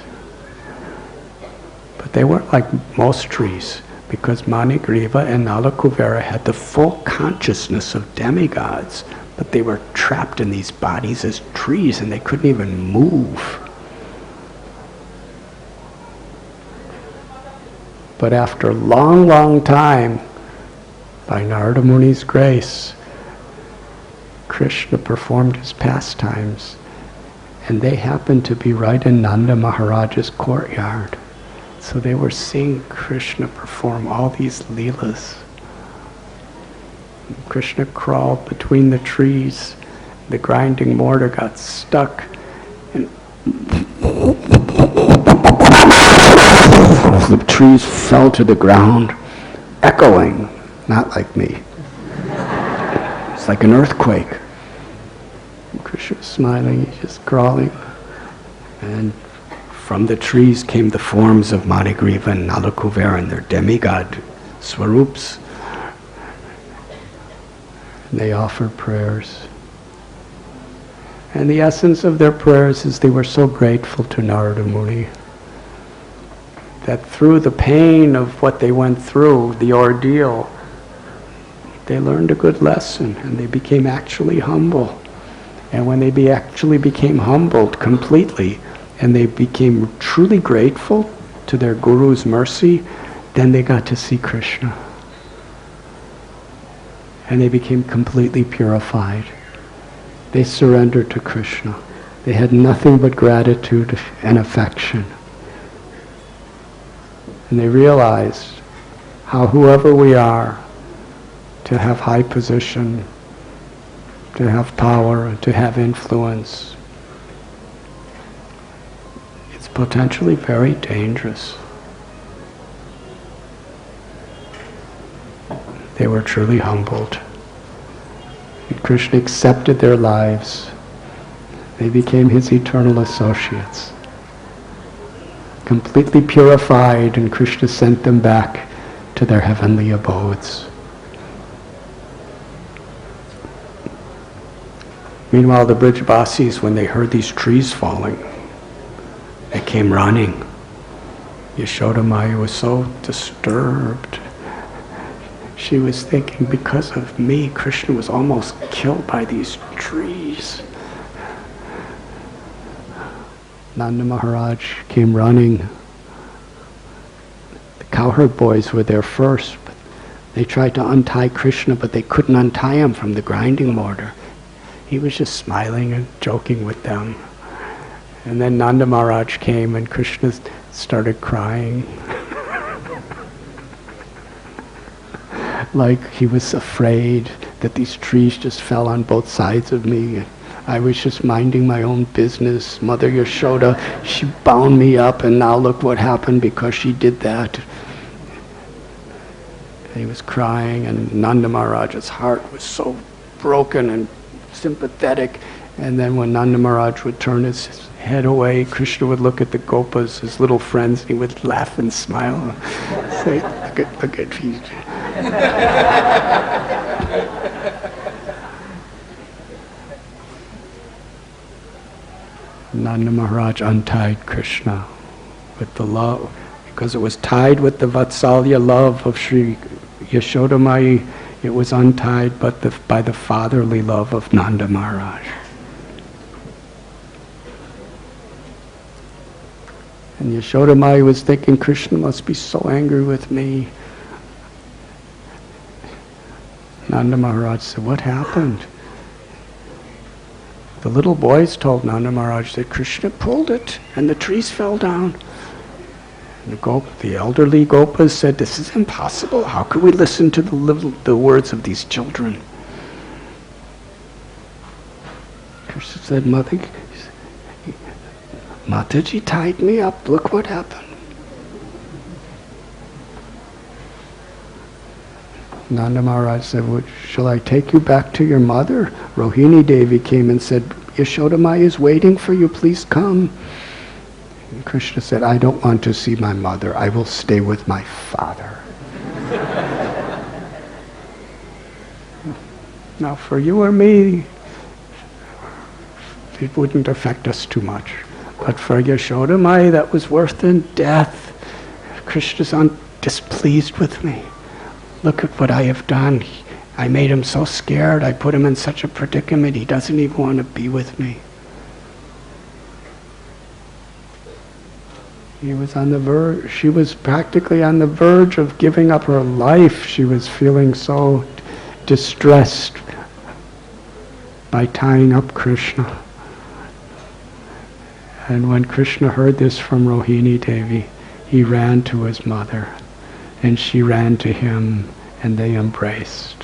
But they weren't like most trees, because Manigriva and Nalakuvera had the full consciousness of demigods, but they were trapped in these bodies as trees and they couldn't even move. But after a long, long time, by Narada Muni's grace, Krishna performed his pastimes, and they happened to be right in Nanda Maharaj's courtyard. So they were seeing Krishna perform all these leelas. Krishna crawled between the trees. The grinding mortar got stuck, and the trees fell to the ground, echoing, not like me. It's like an earthquake. And Krishna was smiling, he's just crawling. And from the trees came the forms of Manigriva and Nalakuver and their demigod swarups. And they offered prayers. And the essence of their prayers is they were so grateful to Narada Muni that through the pain of what they went through, the ordeal, they learned a good lesson and they became actually humble. And when they actually became humbled completely and they became truly grateful to their Guru's mercy, then they got to see Krishna. And they became completely purified. They surrendered to Krishna. They had nothing but gratitude and affection. And they realized how whoever we are, to have high position, to have power, to have influence, it's potentially very dangerous. They were truly humbled. And Krishna accepted their lives. They became his eternal associates. Completely purified, and Krishna sent them back to their heavenly abodes. Meanwhile, the Brijabasis, when they heard these trees falling, they came running. Yashoda Maya was so disturbed. She was thinking, because of me, Krishna was almost killed by these trees. Nanda Maharaj came running. The cowherd boys were there first. But they tried to untie Krishna, but they couldn't untie him from the grinding mortar. He was just smiling and joking with them. And then Nanda Maharaj came and Krishna started crying. Like he was afraid that these trees just fell on both sides of me. I was just minding my own business. Mother Yashoda, she bound me up, and now look what happened because she did that. And he was crying, and Nanda Maharaj's heart was so broken and sympathetic. And then when Nanda Maharaj would turn his head away, Krishna would look at the gopas, his little friends, and he would laugh and smile and say, look at me. Nanda Maharaj untied Krishna with the love, because it was tied with the Vatsalya love of Sri Yashoda Mai. It was untied by the fatherly love of Nanda Maharaj. And Yashoda Mai was thinking, Krishna must be so angry with me. Nanda Maharaj said, what happened? The little boys told Nanda Maharaj that Krishna pulled it and the trees fell down. And the elderly Gopas said, this is impossible. How could we listen to the words of these children? Krishna said, Mataji tied me up. Look what happened. Nanda Maharaj said, well, shall I take you back to your mother? Rohini Devi came and said, Yashoda Maya is waiting for you, please come. And Krishna said, I don't want to see my mother. I will stay with my father. Now for you or me, it wouldn't affect us too much. But for Yashoda Maya, that was worse than death. Krishna's displeased with me. Look at what I have done. I made him so scared. I put him in such a predicament. He doesn't even want to be with me. He was on the verge, she was practically on the verge of giving up her life. She was feeling so distressed by tying up Krishna. And when Krishna heard this from Rohini Devi, he ran to his mother, and she ran to him, and they embraced.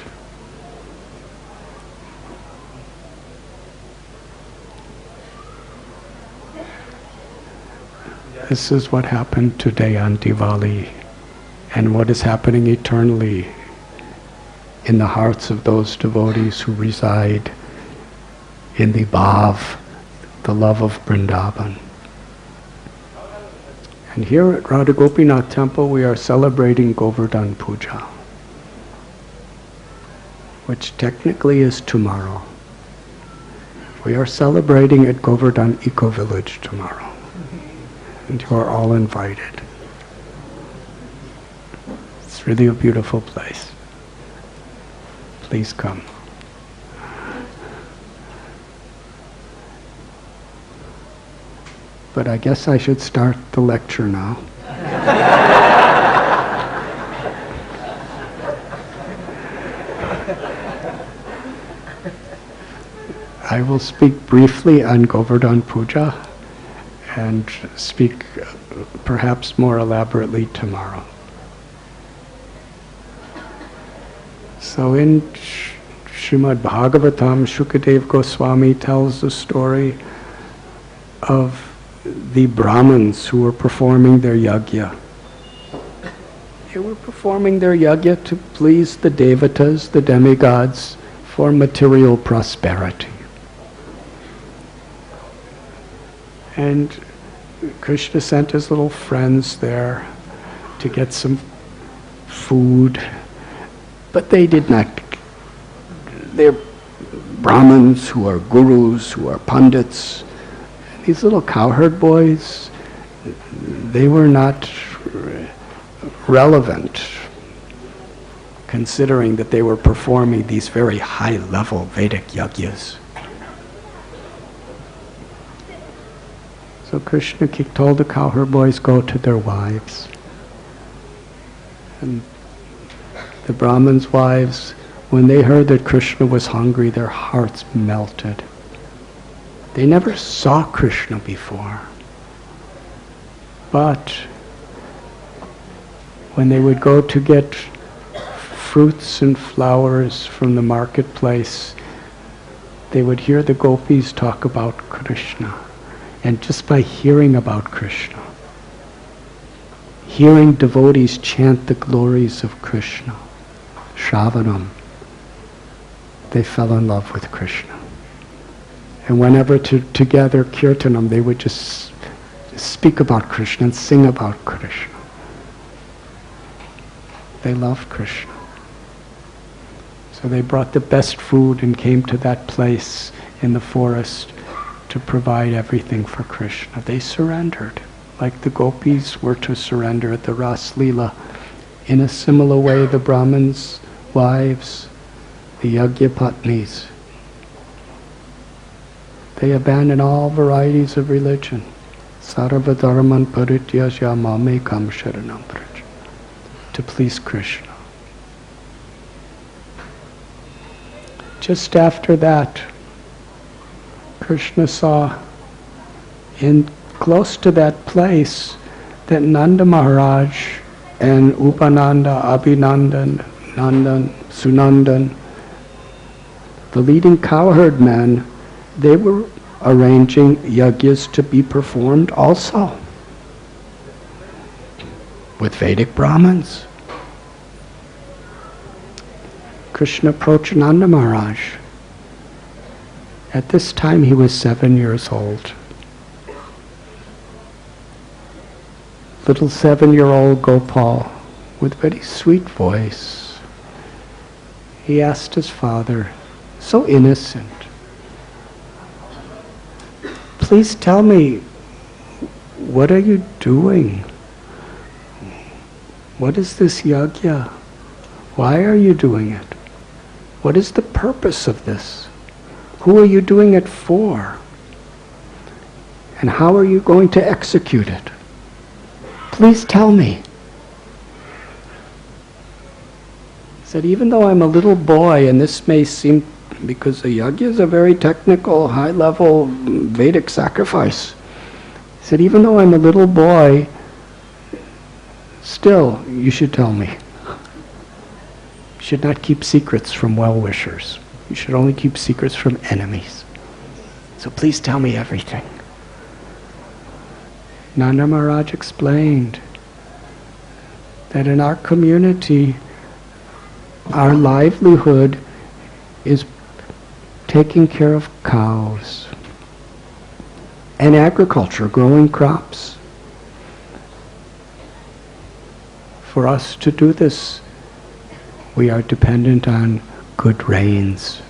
This is what happened today on Diwali, and what is happening eternally in the hearts of those devotees who reside in the Bhav, the love of Vrindavan. And here at Radha Gopinath Temple we are celebrating Govardhan Puja, which technically is tomorrow. We are celebrating at Govardhan Eco Village tomorrow. And you are all invited. It's really a beautiful place. Please come. But I guess I should start the lecture now. I will speak briefly on Govardhan Puja and speak perhaps more elaborately tomorrow. So in Srimad Bhagavatam, Shukadev Goswami tells the story of the Brahmins who were performing their yajna. They were performing their yajna to please the devatas, the demigods, for material prosperity. And Krishna sent his little friends there to get some food, but they did not. They're Brahmins who are gurus, who are pandits. These little cowherd boys, they were not relevant, considering that they were performing these very high-level Vedic yajnas. So Krishna told the cowherd boys, go to their wives. And the Brahmins' wives, when they heard that Krishna was hungry, their hearts melted. They never saw Krishna before. But when they would go to get fruits and flowers from the marketplace, they would hear the gopis talk about Krishna. And just by hearing about Krishna, hearing devotees chant the glories of Krishna, Shravanam, they fell in love with Krishna. And whenever together kirtanam, they would just speak about Krishna and sing about Krishna. They loved Krishna. So they brought the best food and came to that place in the forest to provide everything for Krishna. They surrendered, like the gopis were to surrender at the Ras Leela. In a similar way, the Brahmins' wives, the Yajna Patnis, they abandoned all varieties of religion. Sarva dharman parityajya mamekam sharanam praj, to please Krishna. Just after that, Krishna saw close to that place that Nanda Maharaj and Upananda, Abhinandan, Nandan, Sunandan, the leading cowherd men, they were arranging yajnas to be performed also with Vedic Brahmins. Krishna approached Nanda Maharaj. At this time he was 7 years old. Little 7-year-old Gopal with very sweet voice. He asked his father, so innocent, please tell me, what are you doing? What is this yajna? Why are you doing it? What is the purpose of this? Who are you doing it for? And how are you going to execute it? please tell me. He said, even though I'm a little boy, and this may seem, because the yajna is a very technical, high-level Vedic sacrifice. He said, even though I'm a little boy, still, you should tell me. You should not keep secrets from well-wishers. You should only keep secrets from enemies. So please tell me everything. Nanda Maharaj explained that in our community, our livelihood is taking care of cows and agriculture, growing crops. For us to do this, we are dependent on good rains.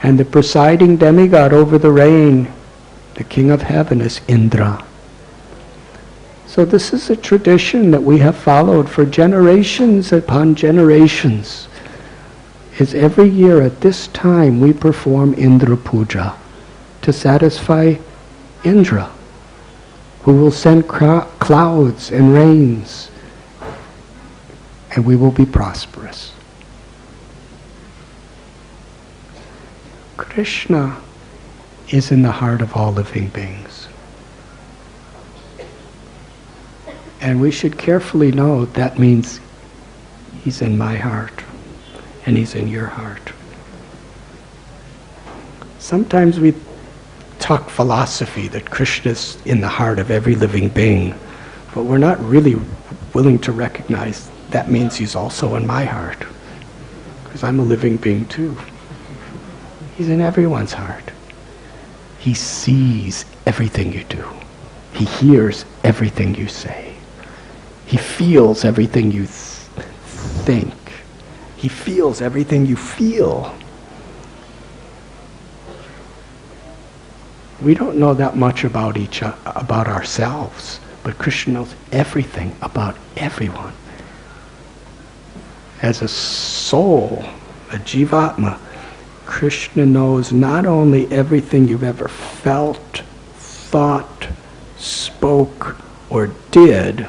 And the presiding demigod over the rain, the king of heaven, is Indra. So this is a tradition that we have followed for generations upon generations. Is every year at this time we perform Indra Puja to satisfy Indra, who will send clouds and rains, and we will be prosperous. Krishna is in the heart of all living beings. And we should carefully know that means he's in my heart and he's in your heart. Sometimes we talk philosophy that Krishna is in the heart of every living being, but we're not really willing to recognize that means he's also in my heart, because I'm a living being too. He's in everyone's heart. He sees everything you do. He hears everything you say. He feels everything you think. He feels everything you feel. We don't know that much about about ourselves, but Krishna knows everything about everyone. As a soul, a jivatma, Krishna knows not only everything you've ever felt, thought, spoke, or did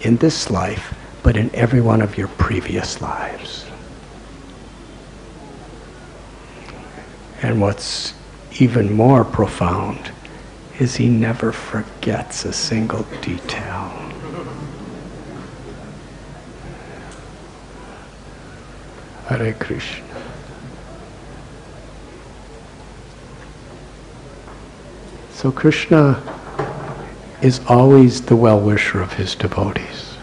in this life, but in every one of your previous lives. And what's even more profound is he never forgets a single detail. Hare Krishna. So Krishna is always the well-wisher of his devotees.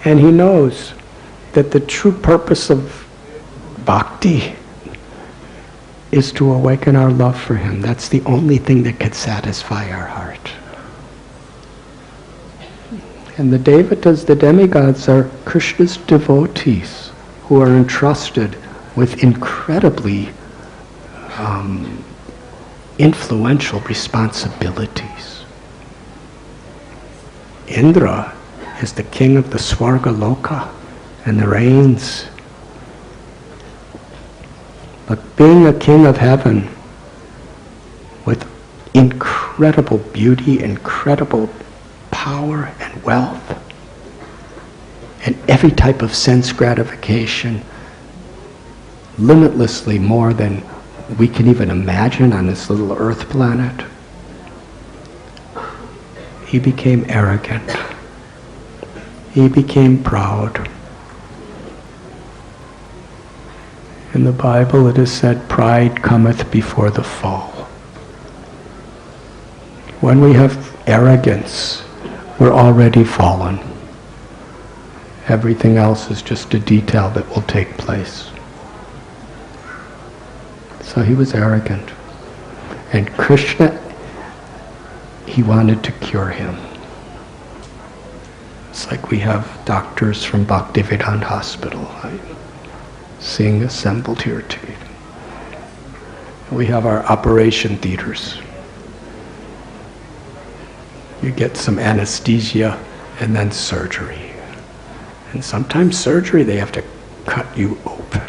And he knows that the true purpose of bhakti is to awaken our love for him. That's the only thing that can satisfy our heart. And the devatas, the demigods, are Krishna's devotees who are entrusted with incredibly influential responsibilities. Indra is the king of the Swarga Loka and the rains. But being a king of heaven with incredible beauty, incredible power and wealth, and every type of sense gratification, limitlessly more than we can even imagine on this little earth planet, he became arrogant. He became proud. In the Bible it is said, pride cometh before the fall. When we have arrogance, we're already fallen. Everything else is just a detail that will take place. So he was arrogant. And Krishna, he wanted to cure him. It's like we have doctors from Bhaktivedanta Hospital, right? Seeing assembled here today. We have our operation theaters. You get some anesthesia and then surgery. And sometimes surgery, they have to cut you open.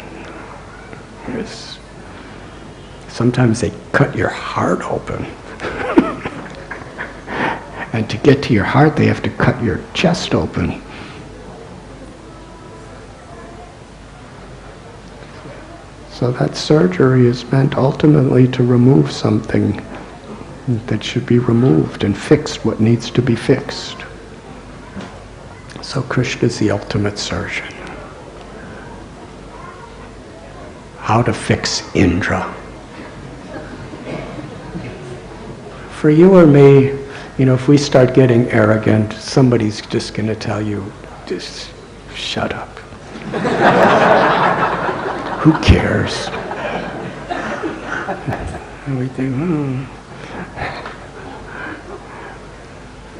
sometimes they cut your heart open. And to get to your heart, they have to cut your chest open. So that surgery is meant ultimately to remove something that should be removed and fix what needs to be fixed. So Krishna is the ultimate surgeon. How to fix Indra. For you or me, if we start getting arrogant, somebody's just going to tell you, just shut up. Who cares? And we think,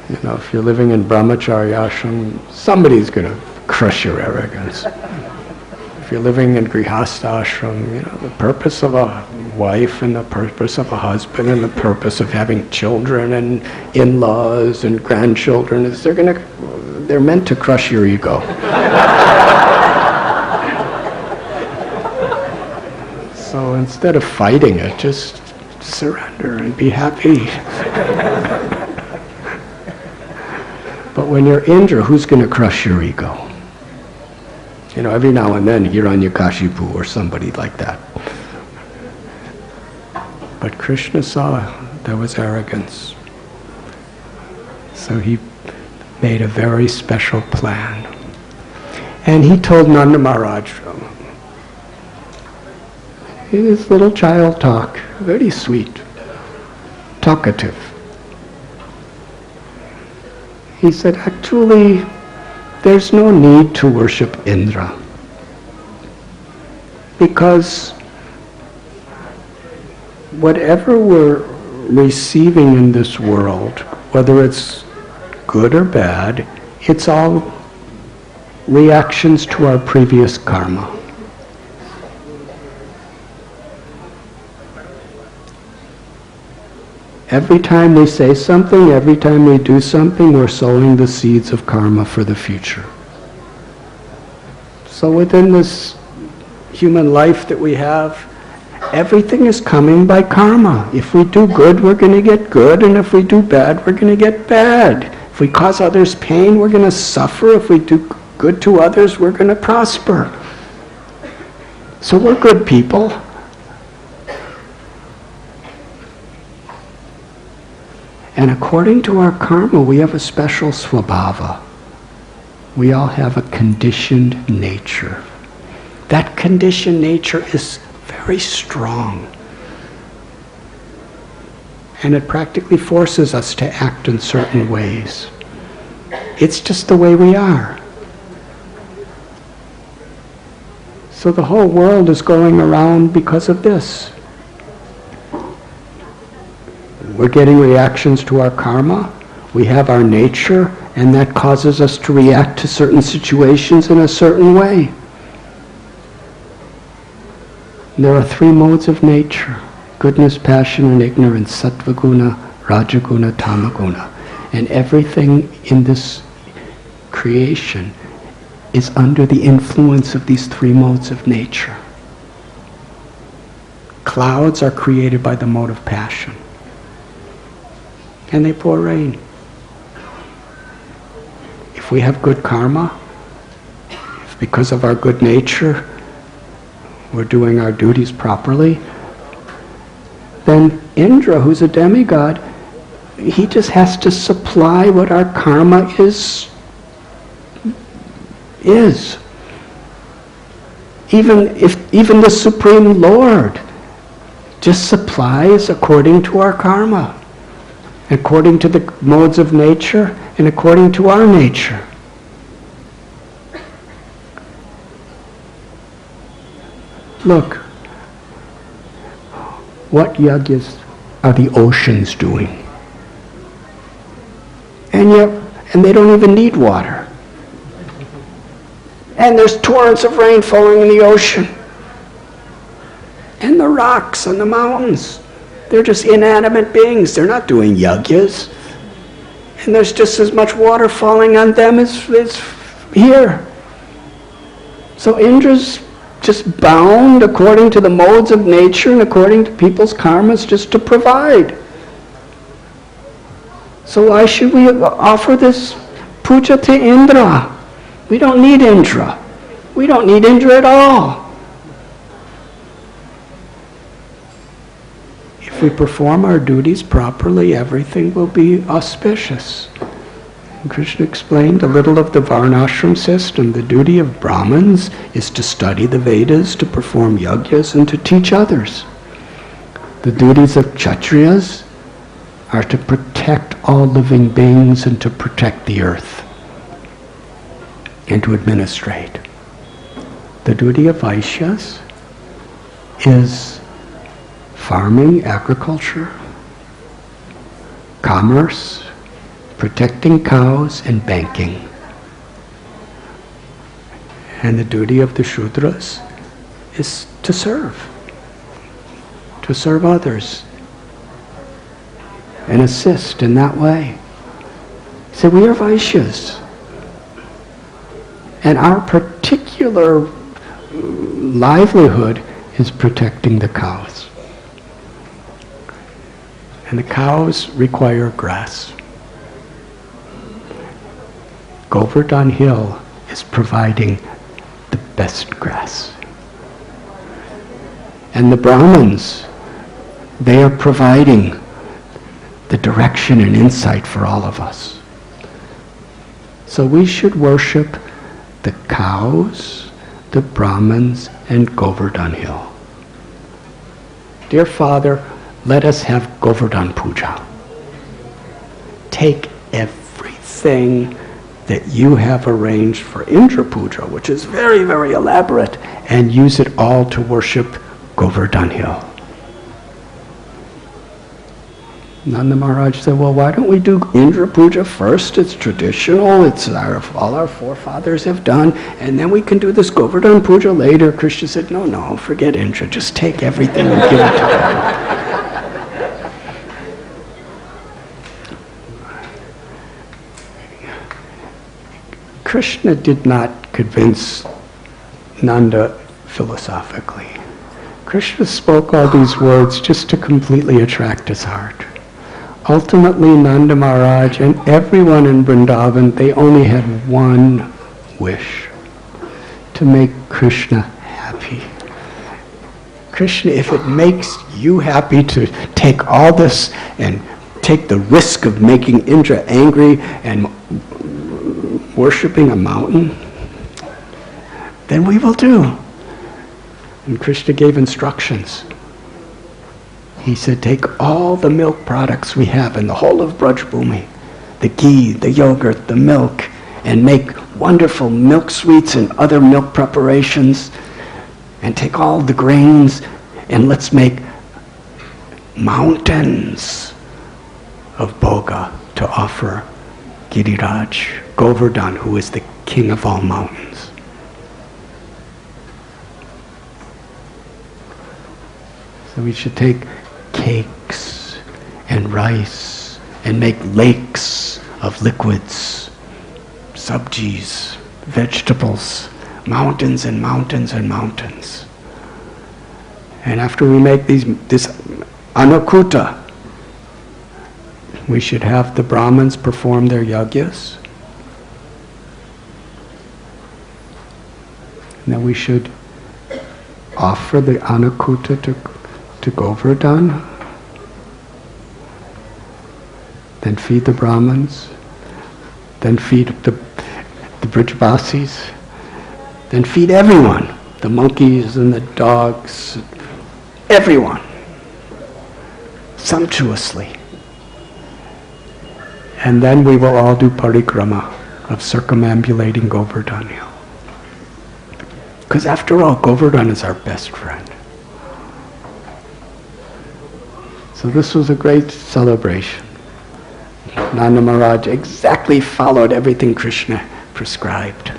if you're living in brahmacharya ashram, somebody's going to crush your arrogance. If you're living in grihastha ashram, the purpose of a wife and the purpose of a husband and the purpose of having children and in-laws and grandchildren is they're meant to crush your ego. So instead of fighting it, just surrender and be happy. But when you're Indra, who's going to crush your ego? Every now and then, Hiranyakashipu or somebody like that. But Krishna saw there was arrogance. So he made a very special plan. And he told Nanda Maharaj, his little child talk, very sweet, talkative. He said, actually, there's no need to worship Indra. Because whatever we're receiving in this world, whether it's good or bad, it's all reactions to our previous karma. Every time we say something, every time we do something, we're sowing the seeds of karma for the future. So within this human life that we have, everything is coming by karma. If we do good, we're going to get good, and if we do bad, we're going to get bad. If we cause others pain, we're going to suffer. If we do good to others, we're going to prosper. So we're good people. And according to our karma, we have a special svabhava. We all have a conditioned nature. That conditioned nature is very strong. And it practically forces us to act in certain ways. It's just the way we are. So the whole world is going around because of this. We're getting reactions to our karma. We have our nature, and that causes us to react to certain situations in a certain way. There are three modes of nature: goodness, passion, and ignorance, sattva guna, rajaguna, tamaguna. And everything in this creation is under the influence of these three modes of nature. Clouds are created by the mode of passion. And they pour rain. If we have good karma, if because of our good nature we're doing our duties properly, then Indra, who's a demigod, he just has to supply what our karma is. Even the Supreme Lord just supplies according to our karma, according to the modes of nature, and according to our nature. Look, what yagyas are the oceans doing? And they don't even need water. And there's torrents of rain falling in the ocean. And the rocks and the mountains, they're just inanimate beings. They're not doing yagyas. And there's just as much water falling on them as here. So Indra's just bound according to the modes of nature and according to people's karmas just to provide. So why should we offer this puja to Indra? We don't need Indra. We don't need Indra at all. If we perform our duties properly, everything will be auspicious. And Krishna explained a little of the Varnashram system. The duty of Brahmins is to study the Vedas, to perform yajnas, and to teach others. The duties of Kshatriyas are to protect all living beings and to protect the earth and to administrate. The duty of Vaishyas is farming, agriculture, commerce, protecting cows, and banking. And the duty of the Shudras is to serve others and assist in that way. So we are Vaishyas. And our particular livelihood is protecting the cows. And the cows require grass. Govardhan Hill is providing the best grass. And the Brahmins, they are providing the direction and insight for all of us. So we should worship the cows, the Brahmins, and Govardhan Hill. Dear Father, let us have Govardhan Puja. Take everything that you have arranged for Indra Puja, which is very, very elaborate, and use it all to worship Govardhan Hill. Nanda Maharaj said, well, why don't we do Indra Puja first? It's traditional. It's all our forefathers have done. And then we can do this Govardhan Puja later. Krishna said, no, forget Indra. Just take everything and give it to God. Krishna did not convince Nanda philosophically. Krishna spoke all these words just to completely attract his heart. Ultimately, Nanda Maharaj and everyone in Vrindavan, they only had one wish: to make Krishna happy. Krishna, if it makes you happy to take all this and take the risk of making Indra angry and worshipping a mountain, then we will do. And Krishna gave instructions. He said, take all the milk products we have in the whole of Braj Bhumi, the ghee, the yogurt, the milk, and make wonderful milk sweets and other milk preparations, and take all the grains, and let's make mountains of bhoga to offer Giriraj, Govardhan, who is the king of all mountains. So we should take cakes and rice and make lakes of liquids, sabjis, vegetables, mountains and mountains and mountains. And after we make this anakuta, we should have the Brahmins perform their yajnas. And then we should offer the anakuta to Govardhan, then feed the Brahmins, then feed the Brijvasis, then feed everyone, the monkeys and the dogs, everyone, sumptuously. And then we will all do parikrama of circumambulating Govardhan Hill. Because after all, Govardhan is our best friend. So this was a great celebration. Nanda Maharaj exactly followed everything Krishna prescribed.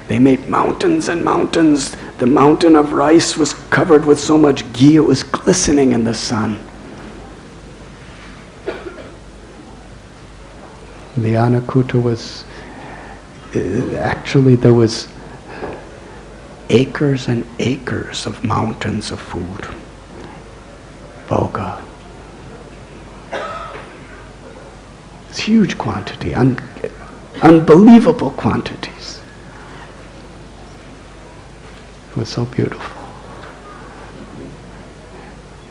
They made mountains and mountains. The mountain of rice was covered with so much ghee, it was glistening in the sun. The anakuta was, actually there was acres and acres of mountains of food. Bhoga. It's huge quantity, unbelievable quantities. It was so beautiful.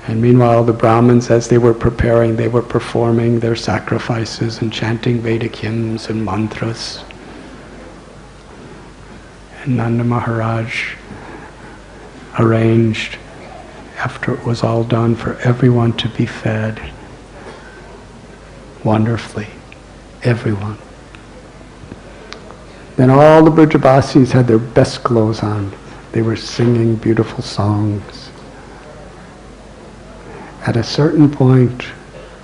And meanwhile, the Brahmins, as they were preparing, they were performing their sacrifices and chanting Vedic hymns and mantras. And Nanda Maharaj arranged, after it was all done, for everyone to be fed. Wonderfully. Everyone. Then all the Brijabasis had their best clothes on. They were singing beautiful songs. At a certain point,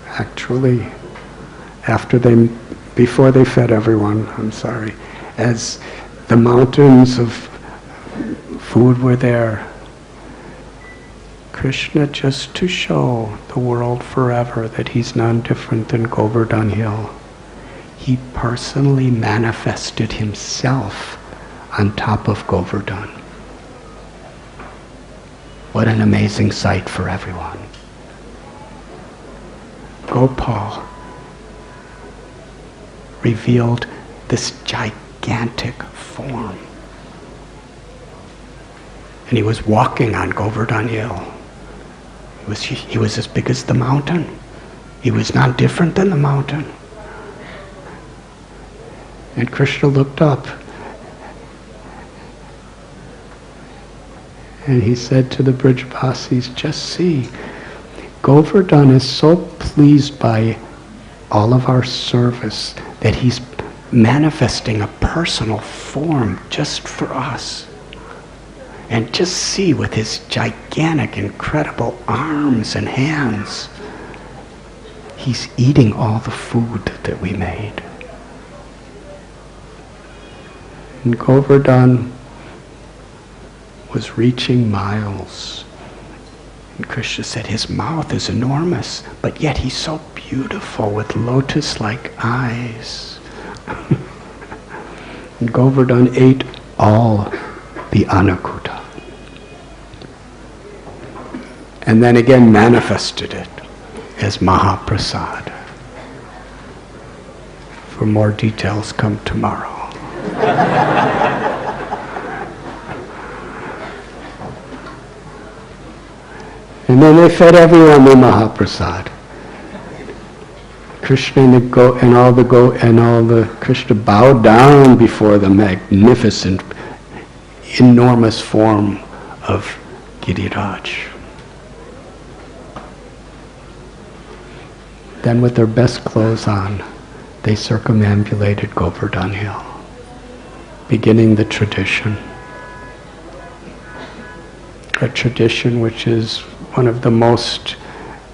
actually, before they fed everyone, as the mountains of food were there, Krishna, just to show the world forever that he's none different than Govardhan Hill, he personally manifested himself on top of Govardhan. What an amazing sight for everyone. Gopal revealed this gigantic form. And he was walking on Govardhan Hill. He was as big as the mountain. He was not different than the mountain. And Krishna looked up and he said to the Brijabasis, just see, Govardhan is so pleased by all of our service that he's manifesting a personal form just for us. And just see, with his gigantic, incredible arms and hands, he's eating all the food that we made. And Govardhan was reaching miles. And Krishna said, his mouth is enormous, but yet he's so beautiful with lotus-like eyes. And Govardhan ate all the Anakuta. And then again manifested it as Mahaprasad. For more details, come tomorrow. And then they fed everyone the Mahaprasad. Krishna and all the Krishna bowed down before the magnificent, enormous form of Giriraj. Then with their best clothes on, they circumambulated Govardhan Hill, beginning the tradition. A tradition which is one of the most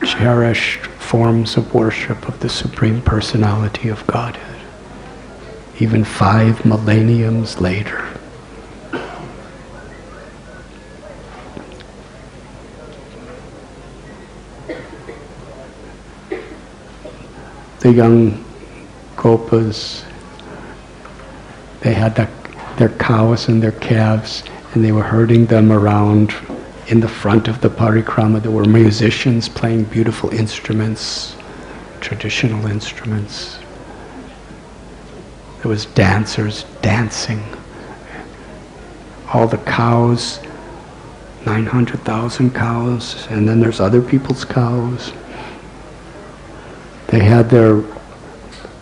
cherished forms of worship of the Supreme Personality of Godhead, even 5 millenniums later. The young Gopas, they had their cows and their calves, and they were herding them around in the front of the parikrama. There were musicians playing beautiful instruments, traditional instruments. There was dancers dancing. All the cows, 900,000 cows, and then there's other people's cows. They had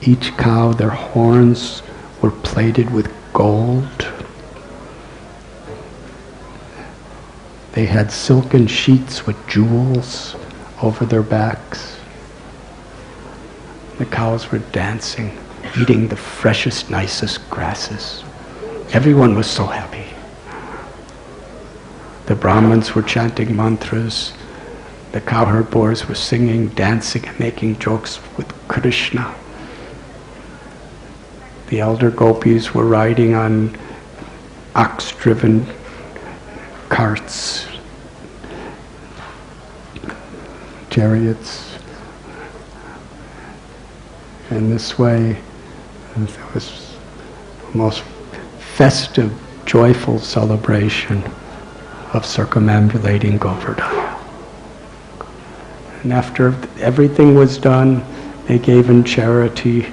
each cow, their horns were plated with gold. They had silken sheets with jewels over their backs. The cows were dancing, eating the freshest, nicest grasses. Everyone was so happy. The Brahmins were chanting mantras. The cowherd boys were singing, dancing, and making jokes with Krishna. The elder gopis were riding on ox-driven carts, chariots. And this way, there was the most festive, joyful celebration of circumambulating Govardhan. And after everything was done, they gave in charity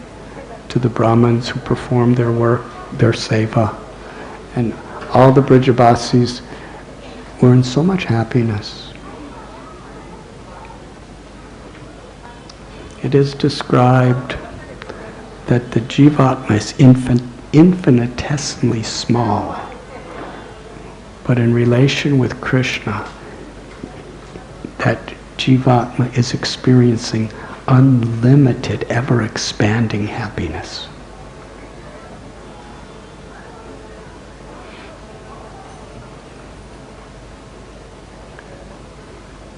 to the Brahmins who performed their work, their seva. And all the Brijabasis were in so much happiness. It is described that the Jivatma is infinitesimally small, but in relation with Krishna, that Jivatma is experiencing unlimited, ever-expanding happiness.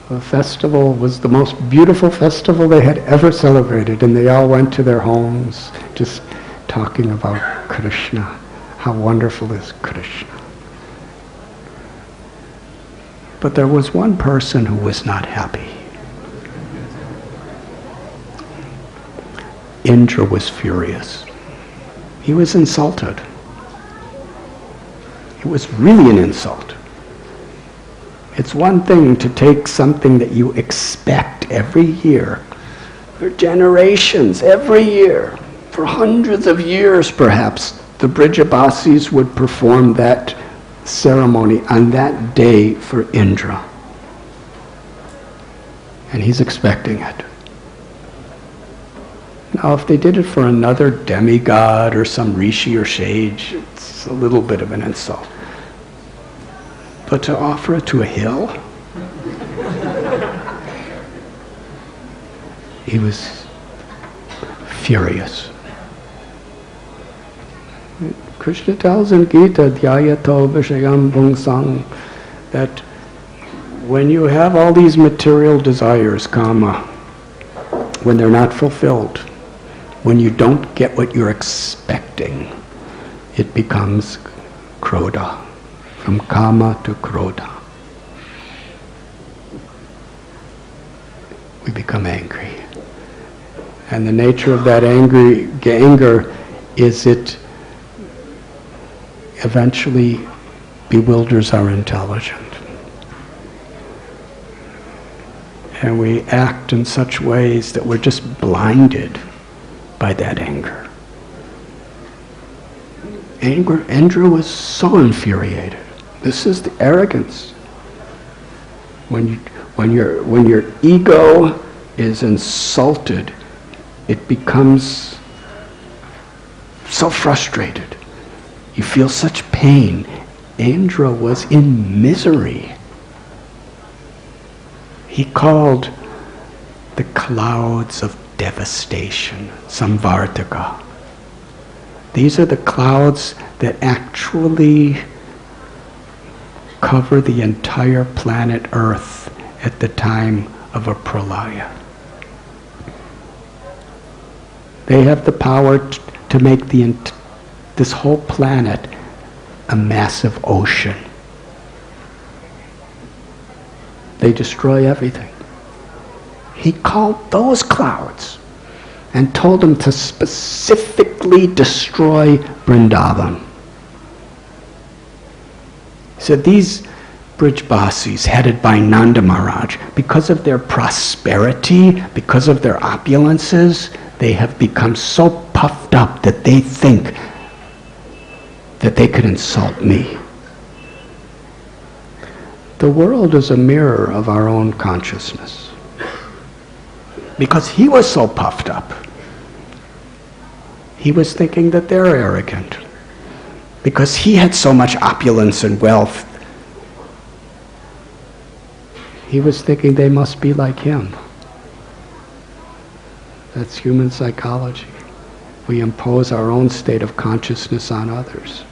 The festival was the most beautiful festival they had ever celebrated, and they all went to their homes just talking about Krishna. How wonderful is Krishna. But there was one person who was not happy. Indra was furious. He was insulted. It was really an insult. It's one thing to take something that you expect every year, for generations, every year, for hundreds of years perhaps, the Brijabasis would perform that ceremony on that day for Indra. And he's expecting it. Now, if they did it for another demigod or some rishi or sage, it's a little bit of an insult. But to offer it to a hill? He was furious. Krishna tells in Gita, Dhyayato Vishayam Bhungsang, that when you have all these material desires, kama, when they're not fulfilled, when you don't get what you're expecting, it becomes krodha. From kama to krodha. We become angry. And the nature of that anger is it eventually bewilders our intelligence. And we act in such ways that we're just blinded by that anger. Indra was so infuriated. This is the arrogance. When your ego is insulted, it becomes so frustrated. You feel such pain. Indra was in misery. He called the clouds of devastation samvartika. These are the clouds that actually cover the entire planet Earth at the time of a pralaya. They have the power to make this whole planet a massive ocean. They destroy everything. He called those clouds and told them to specifically destroy Vrindavan. He said these Brijabasis, headed by Nanda Maharaj, because of their prosperity, because of their opulences, they have become so puffed up that they think that they could insult me. The world is a mirror of our own consciousness. Because he was so puffed up, he was thinking that they're arrogant. Because he had so much opulence and wealth, he was thinking they must be like him. That's human psychology. We impose our own state of consciousness on others.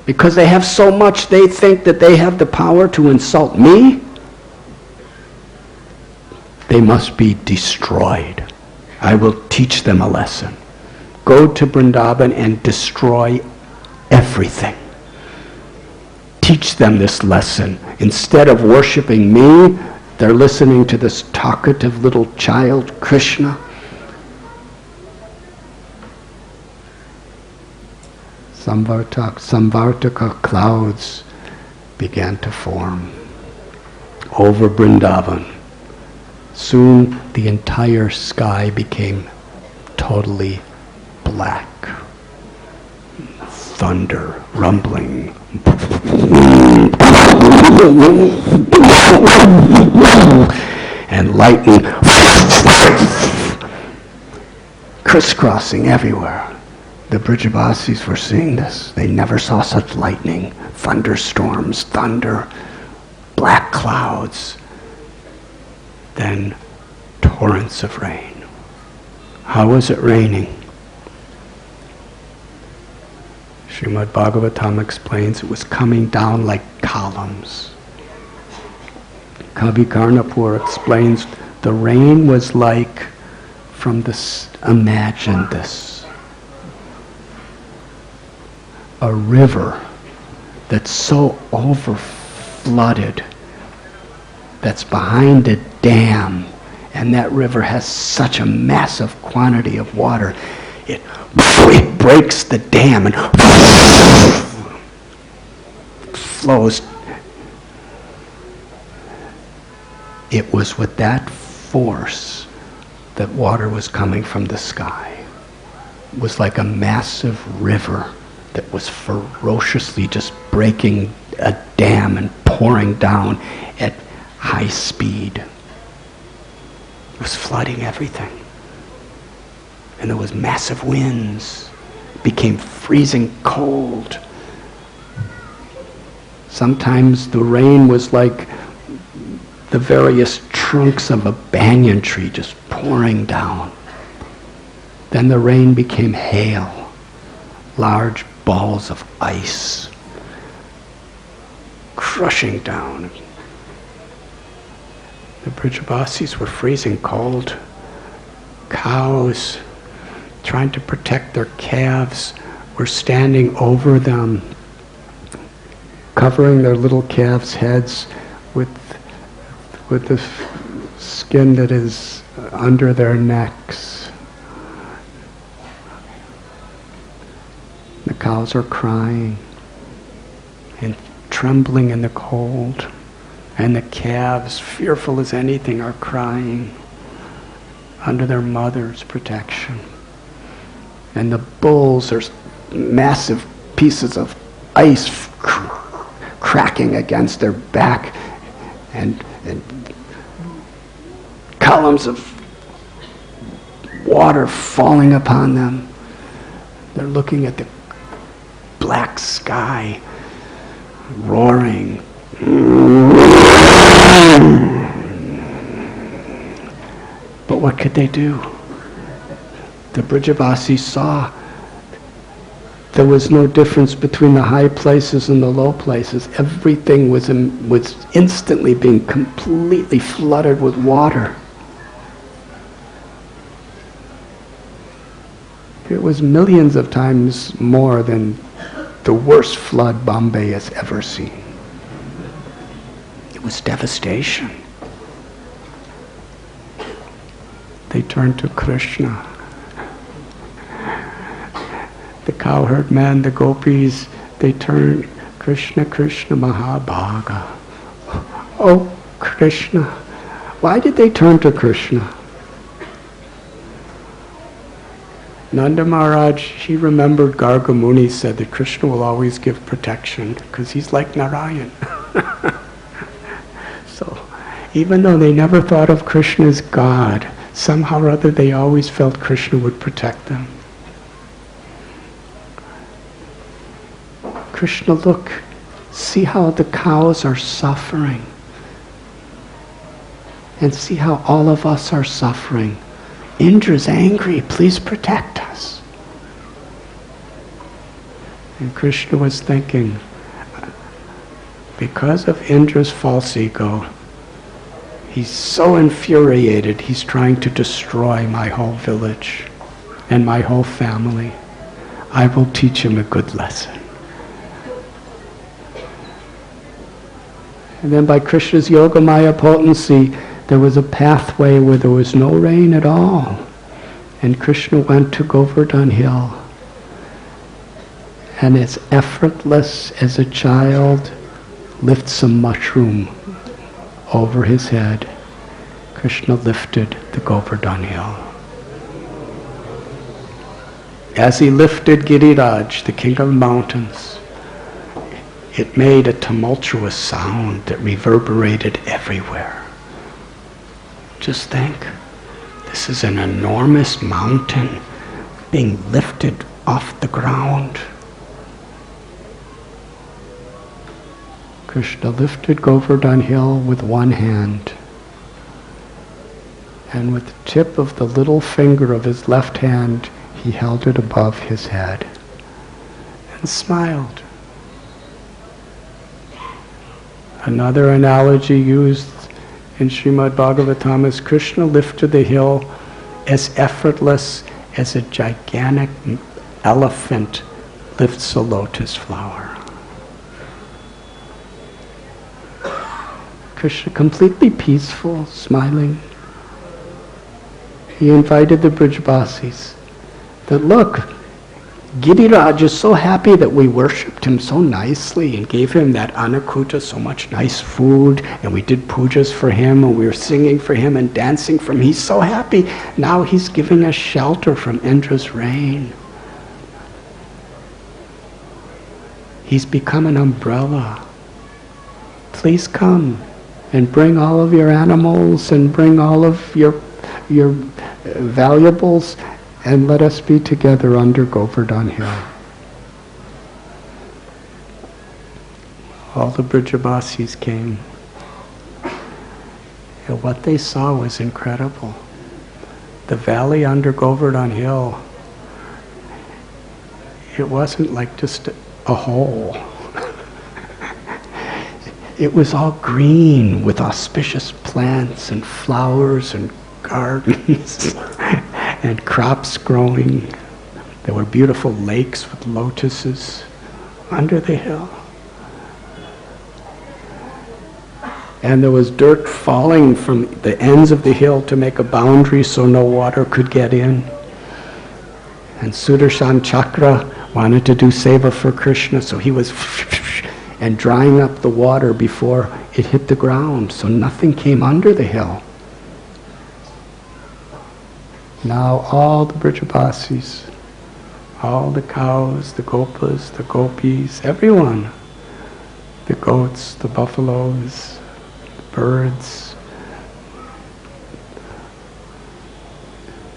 Because they have so much, they think that they have the power to insult me. They must be destroyed. I will teach them a lesson. Go to Vrindavan and destroy everything. Teach them this lesson. Instead of worshiping me, they're listening to this talkative little child, Krishna. Samvartaka clouds began to form over Vrindavan. Soon the entire sky became totally black. Thunder, rumbling. And lightning crisscrossing everywhere. The Brijabasis were seeing this. They never saw such lightning, thunderstorms, thunder, black clouds, then torrents of rain. How was it raining? Srimad Bhagavatam explains it was coming down like columns. Kavi Karnapur explains the rain was like from this, imagine this, a river that's so over-flooded, that's behind a dam, and that river has such a massive quantity of water, it breaks the dam and flows. It was with that force that water was coming from the sky. It was like a massive river that was ferociously just breaking a dam and pouring down at high speed. It was flooding everything. And there was massive winds. It became freezing cold. Sometimes the rain was like the various trunks of a banyan tree just pouring down. Then the rain became hail, large balls of ice crushing down. The Brijabasis were freezing cold. Cows, trying to protect their calves, were standing over them, covering their little calves' heads with the skin that is under their necks. The cows are crying and trembling in the cold, and the calves, fearful as anything, are crying under their mother's protection. And the bulls are massive pieces of ice cracking against their back, and columns of water falling upon them. They're looking at the black sky, roaring. But what could they do? The Brijabasis saw there was no difference between the high places and the low places. Everything was instantly being completely flooded with water. It was millions of times more than the worst flood Bombay has ever seen. It was devastation. They turned to Krishna. The cowherd man, the gopis, they turned, Krishna, Krishna, Mahabhaga. Oh, Krishna. Why did they turn to Krishna? Nanda Maharaj, he remembered Garga Muni said that Krishna will always give protection because he's like Narayan. So, even though they never thought of Krishna as God, somehow or other they always felt Krishna would protect them. Krishna, look, see how the cows are suffering. And see how all of us are suffering. Indra's angry, please protect us. And Krishna was thinking, because of Indra's false ego, he's so infuriated, he's trying to destroy my whole village and my whole family. I will teach him a good lesson. And then by Krishna's Yogamaya potency, there was a pathway where there was no rain at all. And Krishna went to Govardhan Hill. and as effortless as a child lifts a mushroom over his head, Krishna lifted the Govardhan hill. As he lifted Giriraj, the king of mountains, it made a tumultuous sound that reverberated everywhere. Just think, this is an enormous mountain being lifted off the ground. Krishna lifted Govardhan hill with one hand, and with the tip of the little finger of his left hand, he held it above his head and smiled. Another analogy used in Srimad Bhagavatam is Krishna lifted the hill as effortless as a gigantic elephant lifts a lotus flower. Krishna completely peaceful, smiling. He invited the Brajbasis that, look, Giriraj is so happy that we worshipped him so nicely and gave him that anakuta, so much nice food, and we did pujas for him, and we were singing for him and dancing for him. He's so happy. Now he's giving us shelter from Indra's rain. He's become an umbrella. Please come and bring all of your animals and bring all of your valuables, and let us be together under Govardhan hill. All the Brajbasis came. And what they saw was incredible. The valley under Govardhan hill, it wasn't like just a hole. It was all green with auspicious plants and flowers and gardens and crops growing. There were beautiful lakes with lotuses under the hill. And there was dirt falling from the ends of the hill to make a boundary so no water could get in. And Sudarshan Chakra wanted to do seva for Krishna, so he was and drying up the water before it hit the ground, so nothing came under the hill. Now all the Brajbasis, all the cows, the gopas, the gopis, everyone, the goats, the buffaloes, the birds,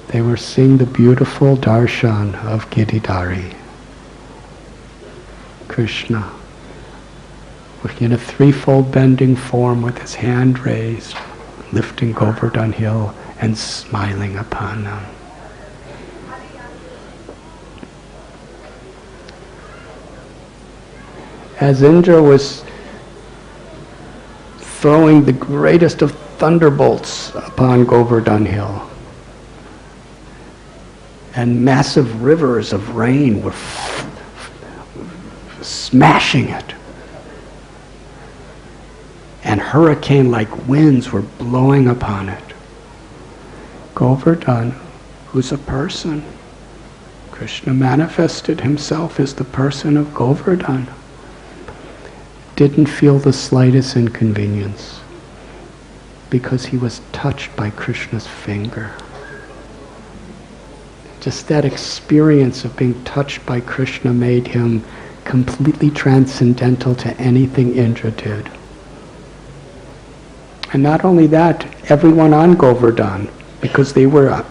they were seeing the beautiful darshan of Giridhari, Krishna, in a threefold bending form with his hand raised, lifting Govardhan hill and smiling upon them. As Indra was throwing the greatest of thunderbolts upon Govardhan hill, and massive rivers of rain were smashing it, and hurricane-like winds were blowing upon it, Govardhan, who's a person, Krishna manifested himself as the person of Govardhan, didn't feel the slightest inconvenience because he was touched by Krishna's finger. Just that experience of being touched by Krishna made him completely transcendental to anything Indra did. And not only that, everyone on Govardhan, because they were,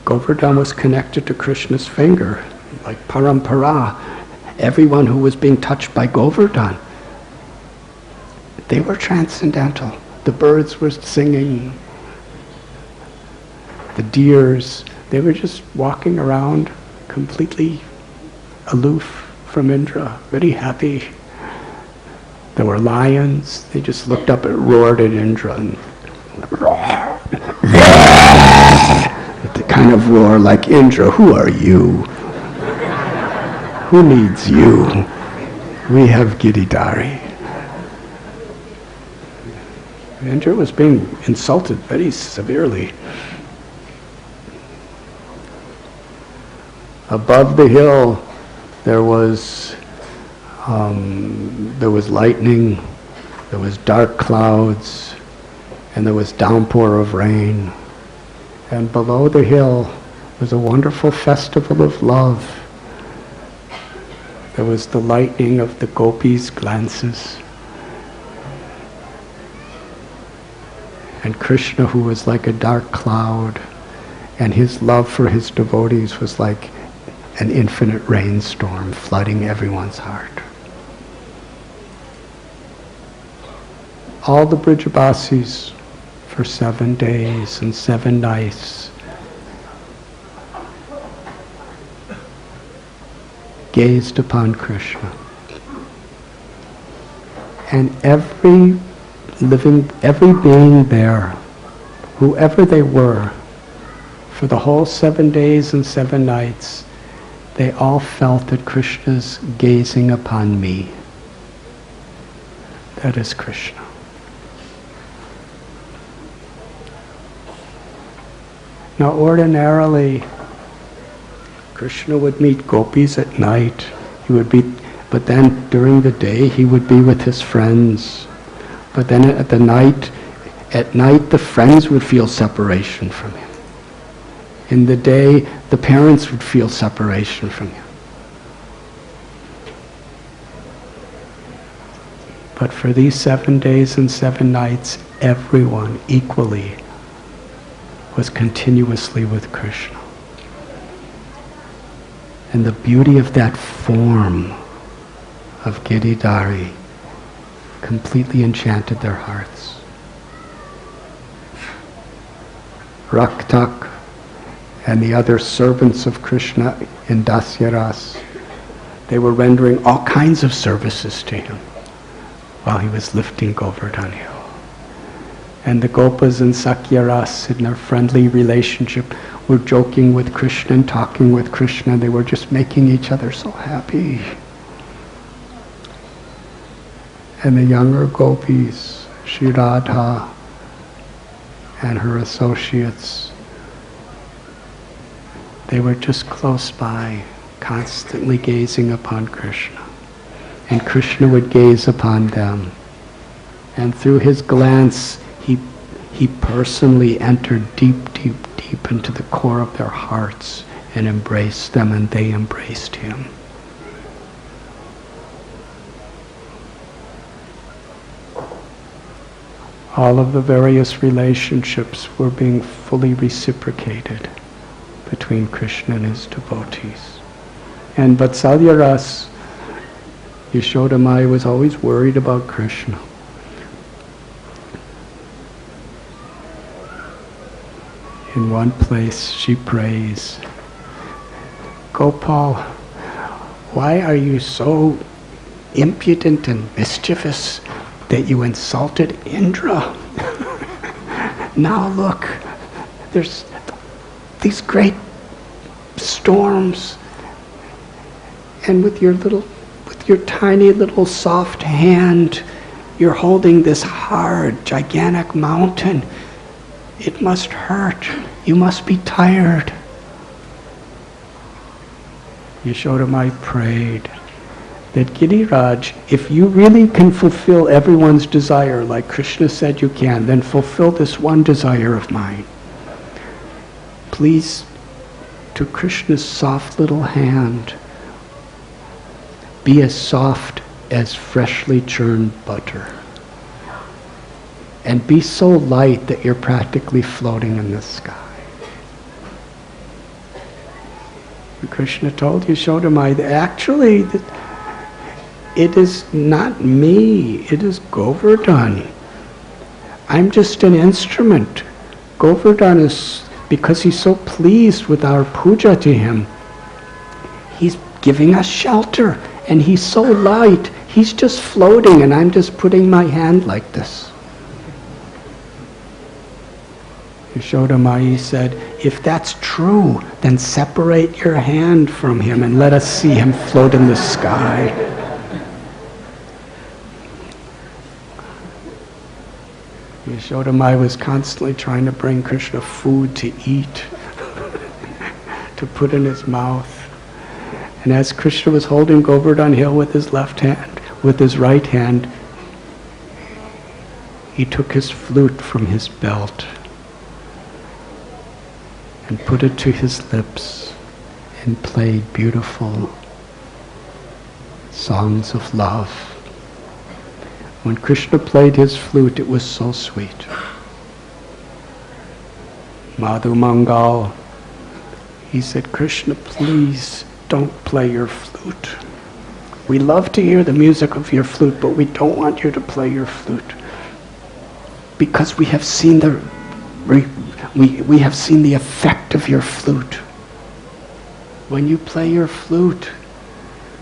Govardhan was connected to Krishna's finger, like parampara. Everyone who was being touched by Govardhan, they were transcendental. The birds were singing, the deers, they were just walking around completely aloof from Indra, very happy. There were lions, they just looked up and roared at Indra and the kind of roar like, Indra, who are you? Who needs you? We have Giridhari. Indra was being insulted very severely. Above the hill, there was lightning, there was dark clouds, and there was downpour of rain. And below the hill was a wonderful festival of love. There was the lightning of the gopis' glances. And Krishna, who was like a dark cloud, and his love for his devotees was like an infinite rainstorm flooding everyone's heart. All the Brijabasis for 7 days and 7 nights gazed upon Krishna. And every being there, whoever they were, for the whole 7 days and 7 nights, they all felt that Krishna's gazing upon me. That is Krishna. Now ordinarily, Krishna would meet gopis at night. But then during the day he would be with his friends. But then at night the friends would feel separation from him. In the day, the parents would feel separation from him. But for these 7 days and 7 nights, everyone equally was continuously with Krishna. And the beauty of that form of Giridhari completely enchanted their hearts. Raktak and the other servants of Krishna in Dasyaras, they were rendering all kinds of services to him while he was lifting Govardhan Hill. And the Gopas and Sakyaras, in their friendly relationship, were joking with Krishna and talking with Krishna. They were just making each other so happy. And the younger gopis, Shri Radha and her associates, they were just close by, constantly gazing upon Krishna. And Krishna would gaze upon them. And through his glance, he personally entered deep into the core of their hearts and embraced them, and they embraced him. All of the various relationships were being fully reciprocated between Krishna and his devotees. And Vatsalya Ras, Yashoda Maya was always worried about Krishna. In one place she prays, Gopal, why are you so impudent and mischievous that you insulted Indra? Now look, there's these great storms, and with your tiny little soft hand, you're holding this hard, gigantic mountain. It must hurt. You must be tired. Yashodamai prayed that Giriraj, if you really can fulfill everyone's desire like Krishna said you can, then fulfill this one desire of mine. Please, to Krishna's soft little hand, be as soft as freshly churned butter. And be so light that you're practically floating in the sky. And Krishna told Yashodamai that actually it is not me, it is Govardhan. I'm just an instrument. Govardhan is, because he's so pleased with our puja to him, he's giving us shelter, and he's so light, he's just floating, and I'm just putting my hand like this. Yashodamai said, if that's true, then separate your hand from him and let us see him float in the sky. Yashodamai was constantly trying to bring Krishna food to eat, to put in his mouth. And as Krishna was holding Govardhan Hill with his left hand, with his right hand, he took his flute from his belt and put it to his lips and played beautiful songs of love. When Krishna played his flute, it was so sweet. Madhu Mangal, he said, Krishna, please don't play your flute. We love to hear the music of your flute, but we don't want you to play your flute. Because we have seen we have seen the effect of your flute. When you play your flute,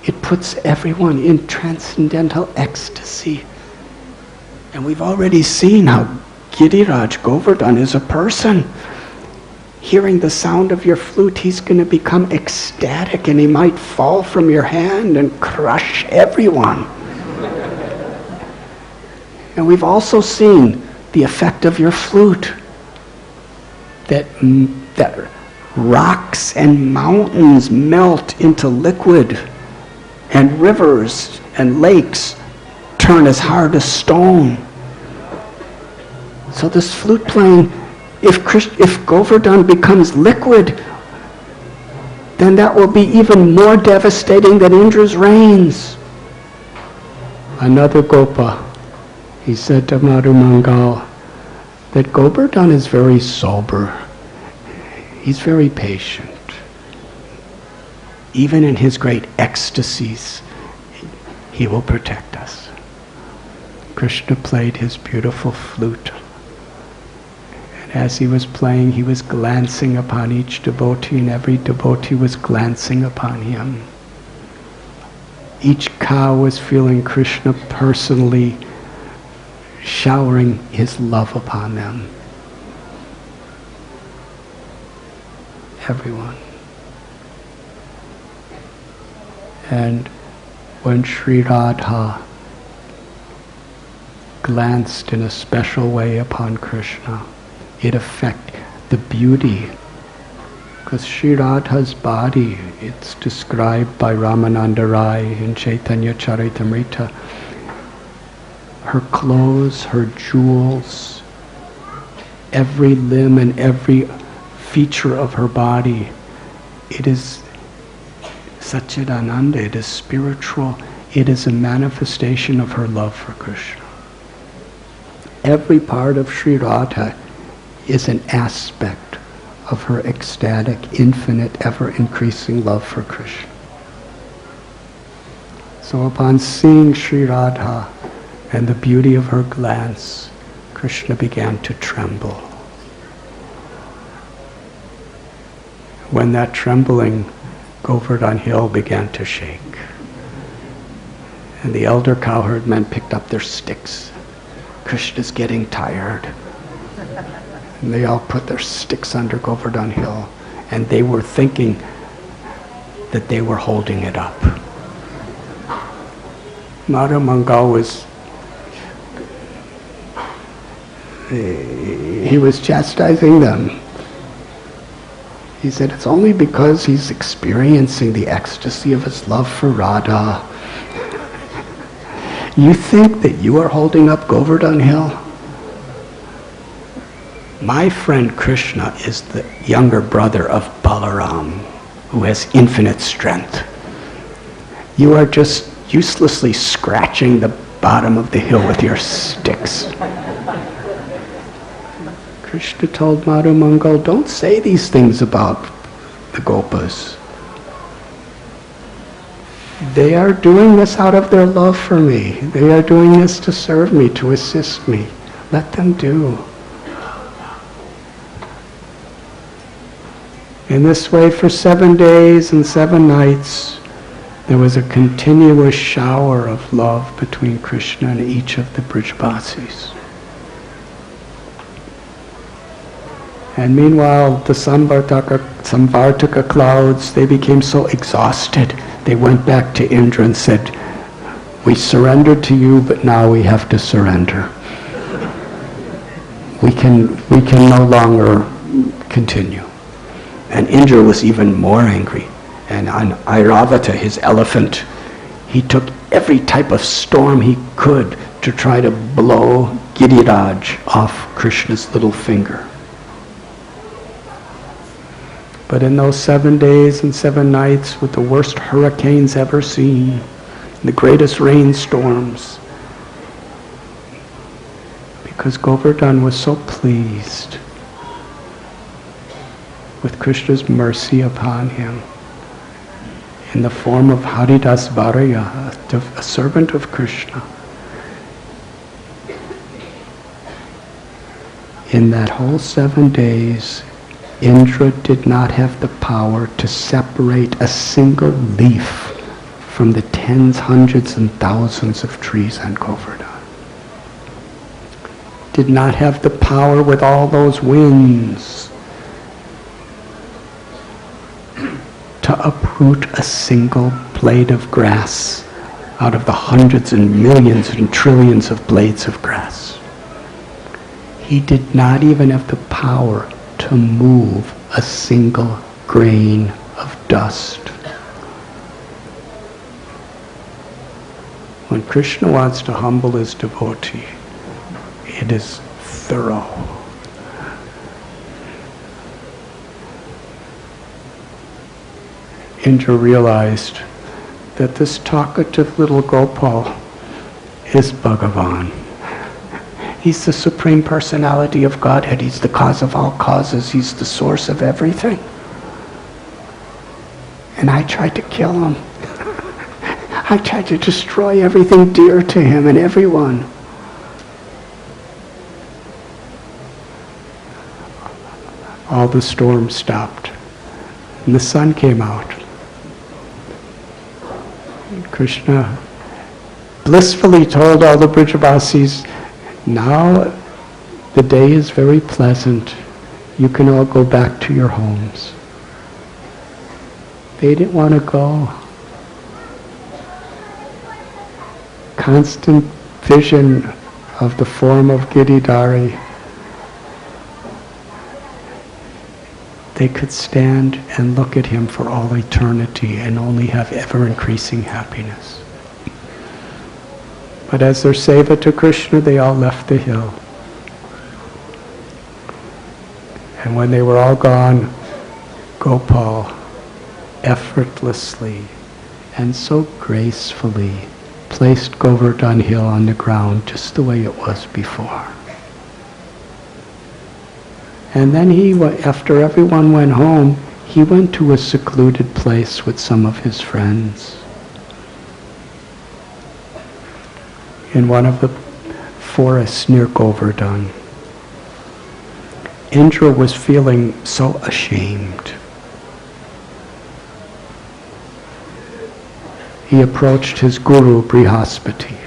it puts everyone in transcendental ecstasy. And we've already seen how Giriraj Govardhan is a person. Hearing the sound of your flute, he's going to become ecstatic and he might fall from your hand and crush everyone. And we've also seen the effect of your flute. That rocks and mountains melt into liquid, and rivers and lakes turn as hard as stone. So this flute playing, if Govardhan becomes liquid, then that will be even more devastating than Indra's rains. Another Gopa, he said to Madhu Mangal, that Govardhan is very sober. He's very patient. Even in his great ecstasies, he will protect us. Krishna played his beautiful flute. And as he was playing, he was glancing upon each devotee, and every devotee was glancing upon him. Each cow was feeling Krishna personally showering his love upon them. Everyone. And when Sri Radha glanced in a special way upon Krishna, it affected the beauty. Because Sri Radha's body, it's described by Ramananda Rai in Chaitanya Charitamrita, her clothes, her jewels, every limb and every feature of her body, it is Satchidananda, it is spiritual, it is a manifestation of her love for Krishna. Every part of Sri Radha is an aspect of her ecstatic, infinite, ever-increasing love for Krishna. So upon seeing Sri Radha and the beauty of her glance, Krishna began to tremble. When that trembling, Govardhan Hill began to shake. And the elder cowherd men picked up their sticks. Krishna's getting tired. And they all put their sticks under Govardhan Hill. And they were thinking that they were holding it up. Madhu Mangal he was chastising them. He said, it's only because he's experiencing the ecstasy of his love for Radha. You think that you are holding up Govardhan Hill? My friend Krishna is the younger brother of Balaram, who has infinite strength. You are just uselessly scratching the bottom of the hill with your sticks. Krishna told Madhu Mangal, don't say these things about the Gopas. They are doing this out of their love for me. They are doing this to serve me, to assist me. Let them do. In this way, for 7 days and 7 nights, there was a continuous shower of love between Krishna and each of the Brijbasis. And meanwhile, the Samvartaka clouds, they became so exhausted, they went back to Indra and said, we surrendered to you, but now we have to surrender. We can no longer continue. And Indra was even more angry. And on Airavata, his elephant, he took every type of storm he could to try to blow Giriraj off Krishna's little finger. But in those 7 days and 7 nights with the worst hurricanes ever seen, the greatest rainstorms, because Govardhan was so pleased with Krishna's mercy upon him, in the form of Haridas Varaya, a servant of Krishna. In that whole 7 days, Indra did not have the power to separate a single leaf from the tens, hundreds, and thousands of trees on Govardhan. Did not have the power with all those winds to uproot a single blade of grass out of the hundreds and millions and trillions of blades of grass. He did not even have the power to move a single grain of dust. When Krishna wants to humble his devotee, it is thorough. Indra realized that this talkative little Gopal is Bhagavan. He's the Supreme Personality of Godhead. He's the cause of all causes. He's the source of everything. And I tried to kill him. I tried to destroy everything dear to him and everyone. All the storms stopped, and the sun came out. Krishna blissfully told all the Brajavasis, now the day is very pleasant. You can all go back to your homes. They didn't want to go. Constant vision of the form of Giridhari. They could stand and look at him for all eternity and only have ever-increasing happiness. But as their seva to Krishna, they all left the hill. And when they were all gone, Gopal effortlessly and so gracefully placed Govardhan Hill on the ground just the way it was before. And then after everyone went home, he went to a secluded place with some of his friends. In one of the forests near Govardhan. Indra was feeling so ashamed. He approached his guru, Brihaspati.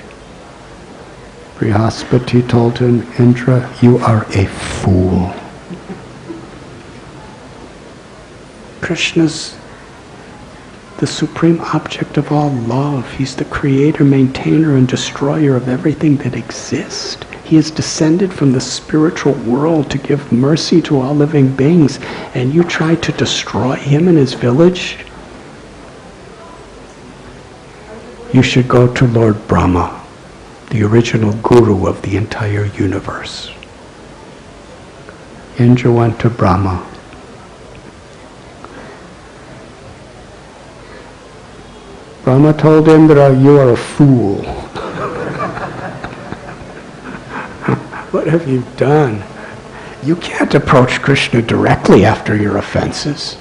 Brihaspati told him, Indra, you are a fool. Krishna's the supreme object of all love. He's the creator, maintainer, and destroyer of everything that exists. He is descended from the spiritual world to give mercy to all living beings, and you try to destroy him and his village? You should go to Lord Brahma, the original guru of the entire universe. Indra went to Brahma. Brahma told Indra, you are a fool. What have you done? You can't approach Krishna directly after your offenses.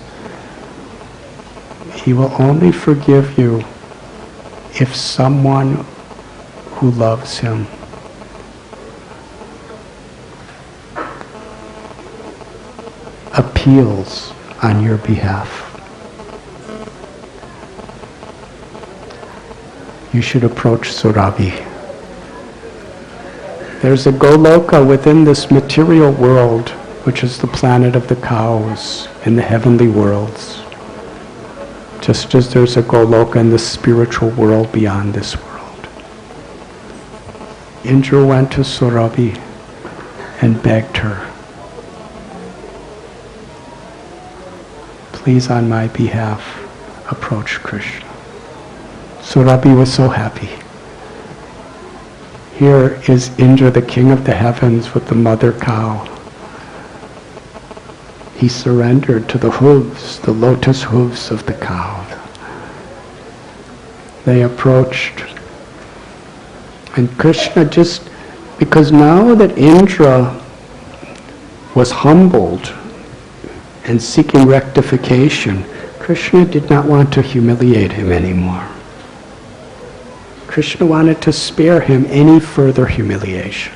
He will only forgive you if someone who loves him appeals on your behalf. You should approach Surabhi. There's a Goloka within this material world, which is the planet of the cows in the heavenly worlds. Just as there's a Goloka in the spiritual world beyond this world. Indra went to Surabhi and begged her, please on my behalf, approached Krishna. Surabhi was so happy. Here is Indra, the king of the heavens, with the mother cow. He surrendered to the hooves, the lotus hooves of the cow. They approached. And Krishna just, because now that Indra was humbled and seeking rectification, Krishna did not want to humiliate him anymore. Krishna wanted to spare him any further humiliation.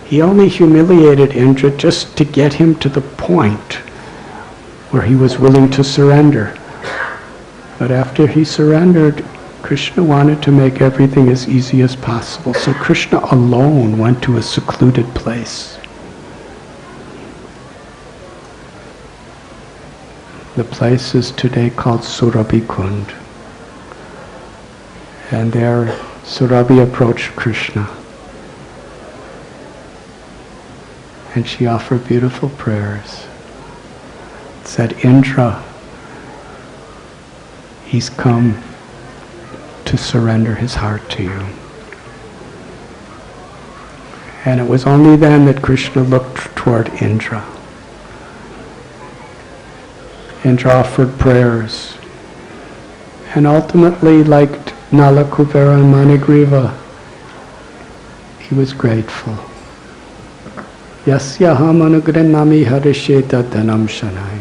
He only humiliated Indra just to get him to the point where he was willing to surrender. But after he surrendered, Krishna wanted to make everything as easy as possible. So Krishna alone went to a secluded place. The place is today called Surabhi Kund. And there Surabhi approached Krishna. And she offered beautiful prayers. Said, Indra, he's come to surrender his heart to you. And it was only then that Krishna looked toward Indra. Indra offered prayers. And ultimately, like Nala Kubera and Manigriva, he was grateful. Yasyaham anugranami harisheta dhanam shanai.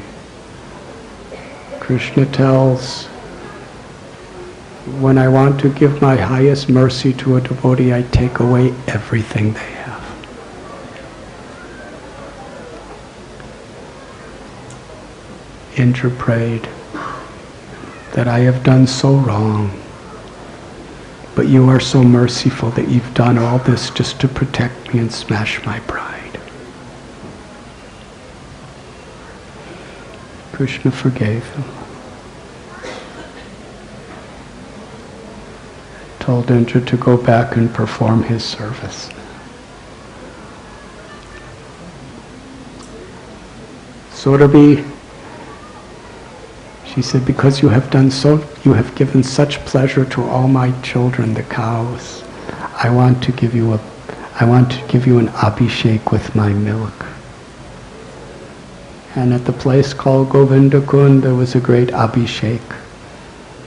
Krishna tells, when I want to give my highest mercy to a devotee, I take away everything they have. Indra prayed that I have done so wrong, but you are so merciful that you've done all this just to protect me and smash my pride. Krishna forgave him. Told Indra to go back and perform his service. Surabhi, she said, because you have given such pleasure to all my children, the cows, I want to give you an abhishek with my milk. And at the place called Govinda Kund, there was a great abhishek.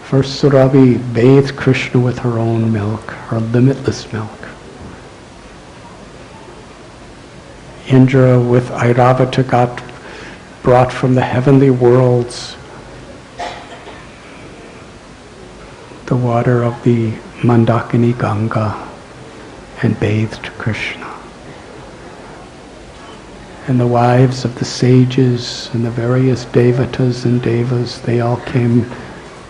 First Surabhi bathed Krishna with her own milk, her limitless milk. Indra with Airavata brought from the heavenly worlds the water of the Mandakini Ganga and bathed Krishna. And the wives of the sages and the various devatas and devas, they all came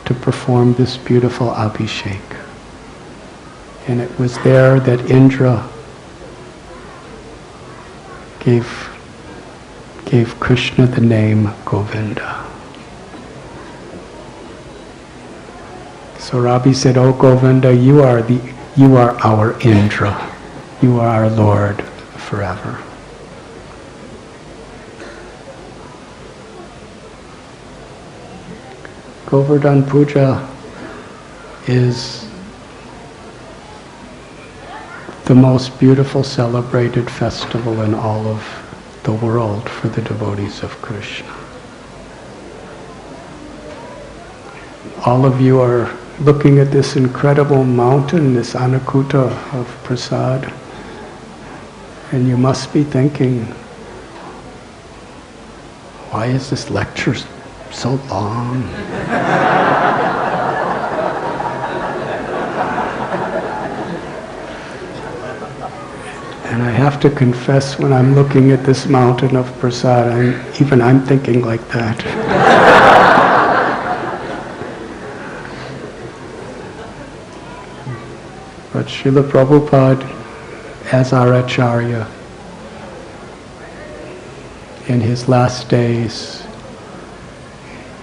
to perform this beautiful abhishek. And it was there that Indra gave Krishna the name Govinda. So Rabbi said, "Oh Govinda, you are our Indra. You are our Lord forever." Govardhan Puja is the most beautiful celebrated festival in all of the world for the devotees of Krishna. All of you are looking at this incredible mountain, this Anakuta of Prasad, and you must be thinking, why is this lecture so long? And I have to confess, when I'm looking at this mountain of Prasad, I'm thinking like that. But Srila Prabhupada, as our Acharya, in his last days,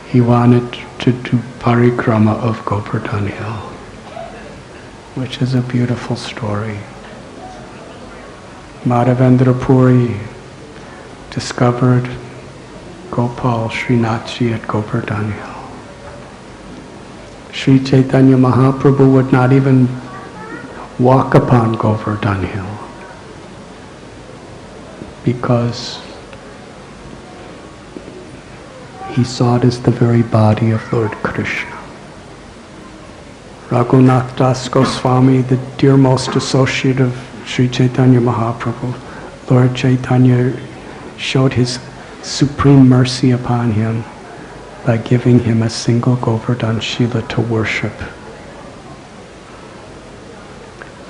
he wanted to do parikrama of Govardhan Hill, which is a beautiful story. Madhavendra Puri discovered Gopal Srinathji at Govardhan Hill. Sri Chaitanya Mahaprabhu would not even walk upon Govardhan Hill because he saw it as the very body of Lord Krishna. Raghunath Das Goswami, the dearmost associate of Sri Chaitanya Mahaprabhu, Lord Chaitanya showed his supreme mercy upon him by giving him a single Govardhan Shila to worship.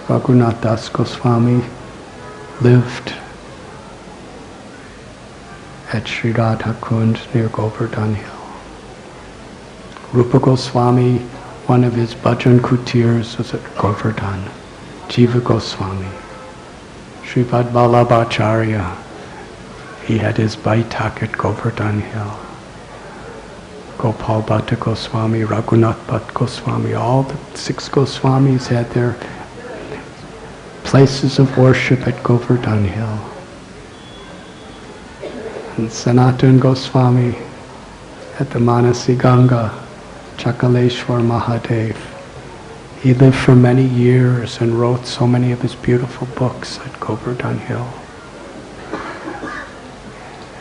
Raghunath Das Goswami lived at Sri Radha Kund near Govardhan Hill. Rupa Goswami, one of his bhajan kutirs was at Govardhan. Jiva Goswami. Sripad Vallabhacharya, he had his baitak at Govardhan Hill. Gopal Bhatta Goswami, Raghunath Bhatt Goswami, all the 6 Goswamis had their places of worship at Govardhan Hill. And Sanatana Goswami at the Manasi Ganga, Chakaleshwar Mahadev. He lived for many years and wrote so many of his beautiful books at Govardhan Hill.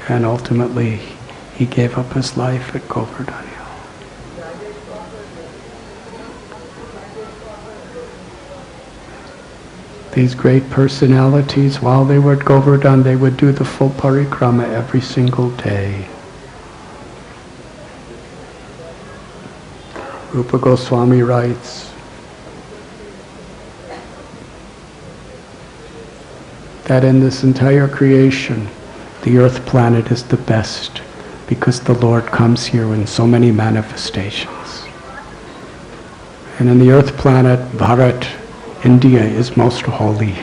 And ultimately, he gave up his life at Govardhan Hill. These great personalities, while they were at Govardhan, they would do the full parikrama every single day. Rupa Goswami writes that in this entire creation, the earth planet is the best because the Lord comes here in so many manifestations. And in the earth planet, Bharat, India is most holy.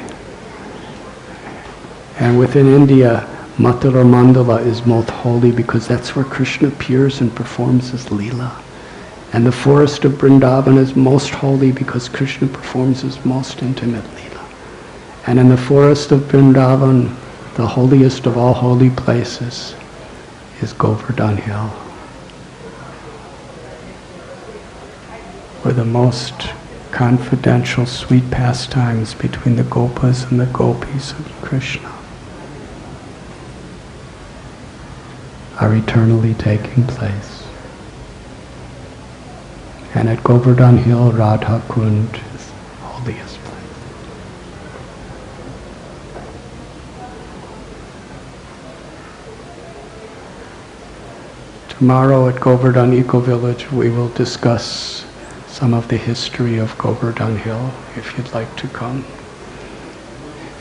And within India, Mathura Mandala is most holy because that's where Krishna appears and performs his Leela. And the forest of Vrindavan is most holy because Krishna performs his most intimate Leela. And in the forest of Vrindavan, the holiest of all holy places is Govardhan Hill, where the most confidential sweet pastimes between the Gopas and the Gopis of Krishna are eternally taking place. And at Govardhan Hill, Radha Kund is the holiest place. Tomorrow at Govardhan Eco Village, we will discuss some of the history of Govardhan Hill, if you'd like to come.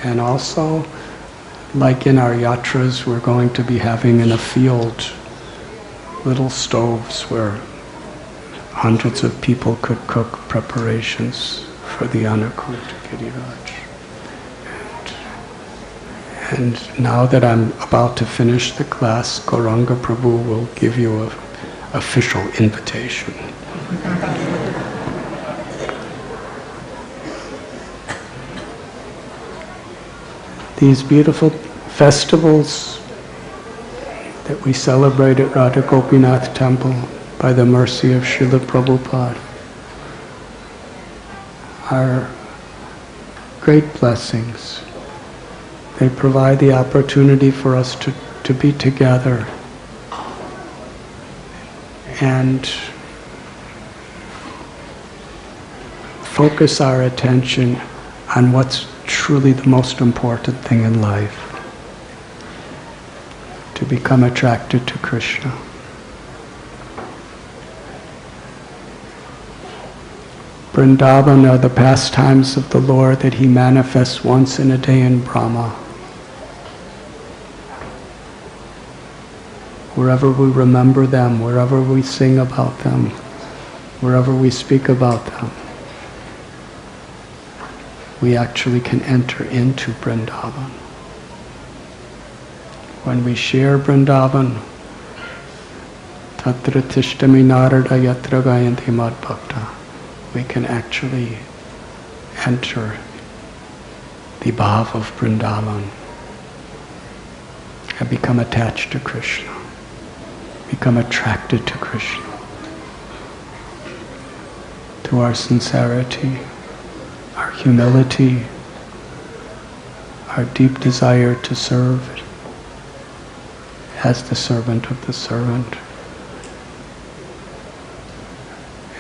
And also, like in our yatras, we're going to be having in a field little stoves where hundreds of people could cook preparations for the Anakut Giriraj. And now that I'm about to finish the class, Gauranga Prabhu will give you an official invitation. These beautiful festivals that we celebrate at Radha Gopinath Temple by the mercy of Srila Prabhupada are great blessings. They provide the opportunity for us to be together and focus our attention on what's truly the most important thing in life, to become attracted to Krishna. Vrindavan are the pastimes of the Lord that he manifests once in a day in Brahma. Wherever we remember them, wherever we sing about them, wherever we speak about them, we actually can enter into Vrindavan. When we share Vrindavan, Tatra Tishtami Narada Yatra Gayanti Mad Bhakta, we can actually enter the bhav of Vrindavan and become attached to Krishna, become attracted to Krishna. through our sincerity, our humility, our deep desire to serve as the servant of the servant,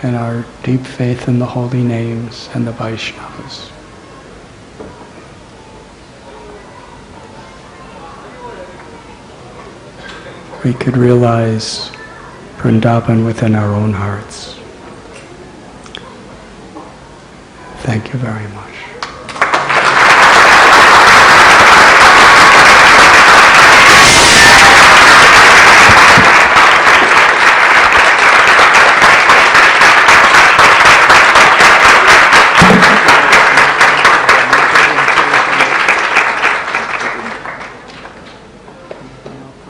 and our deep faith in the holy names and the Vaishnavas. We could realize Vrindavan within our own hearts. Thank you very much.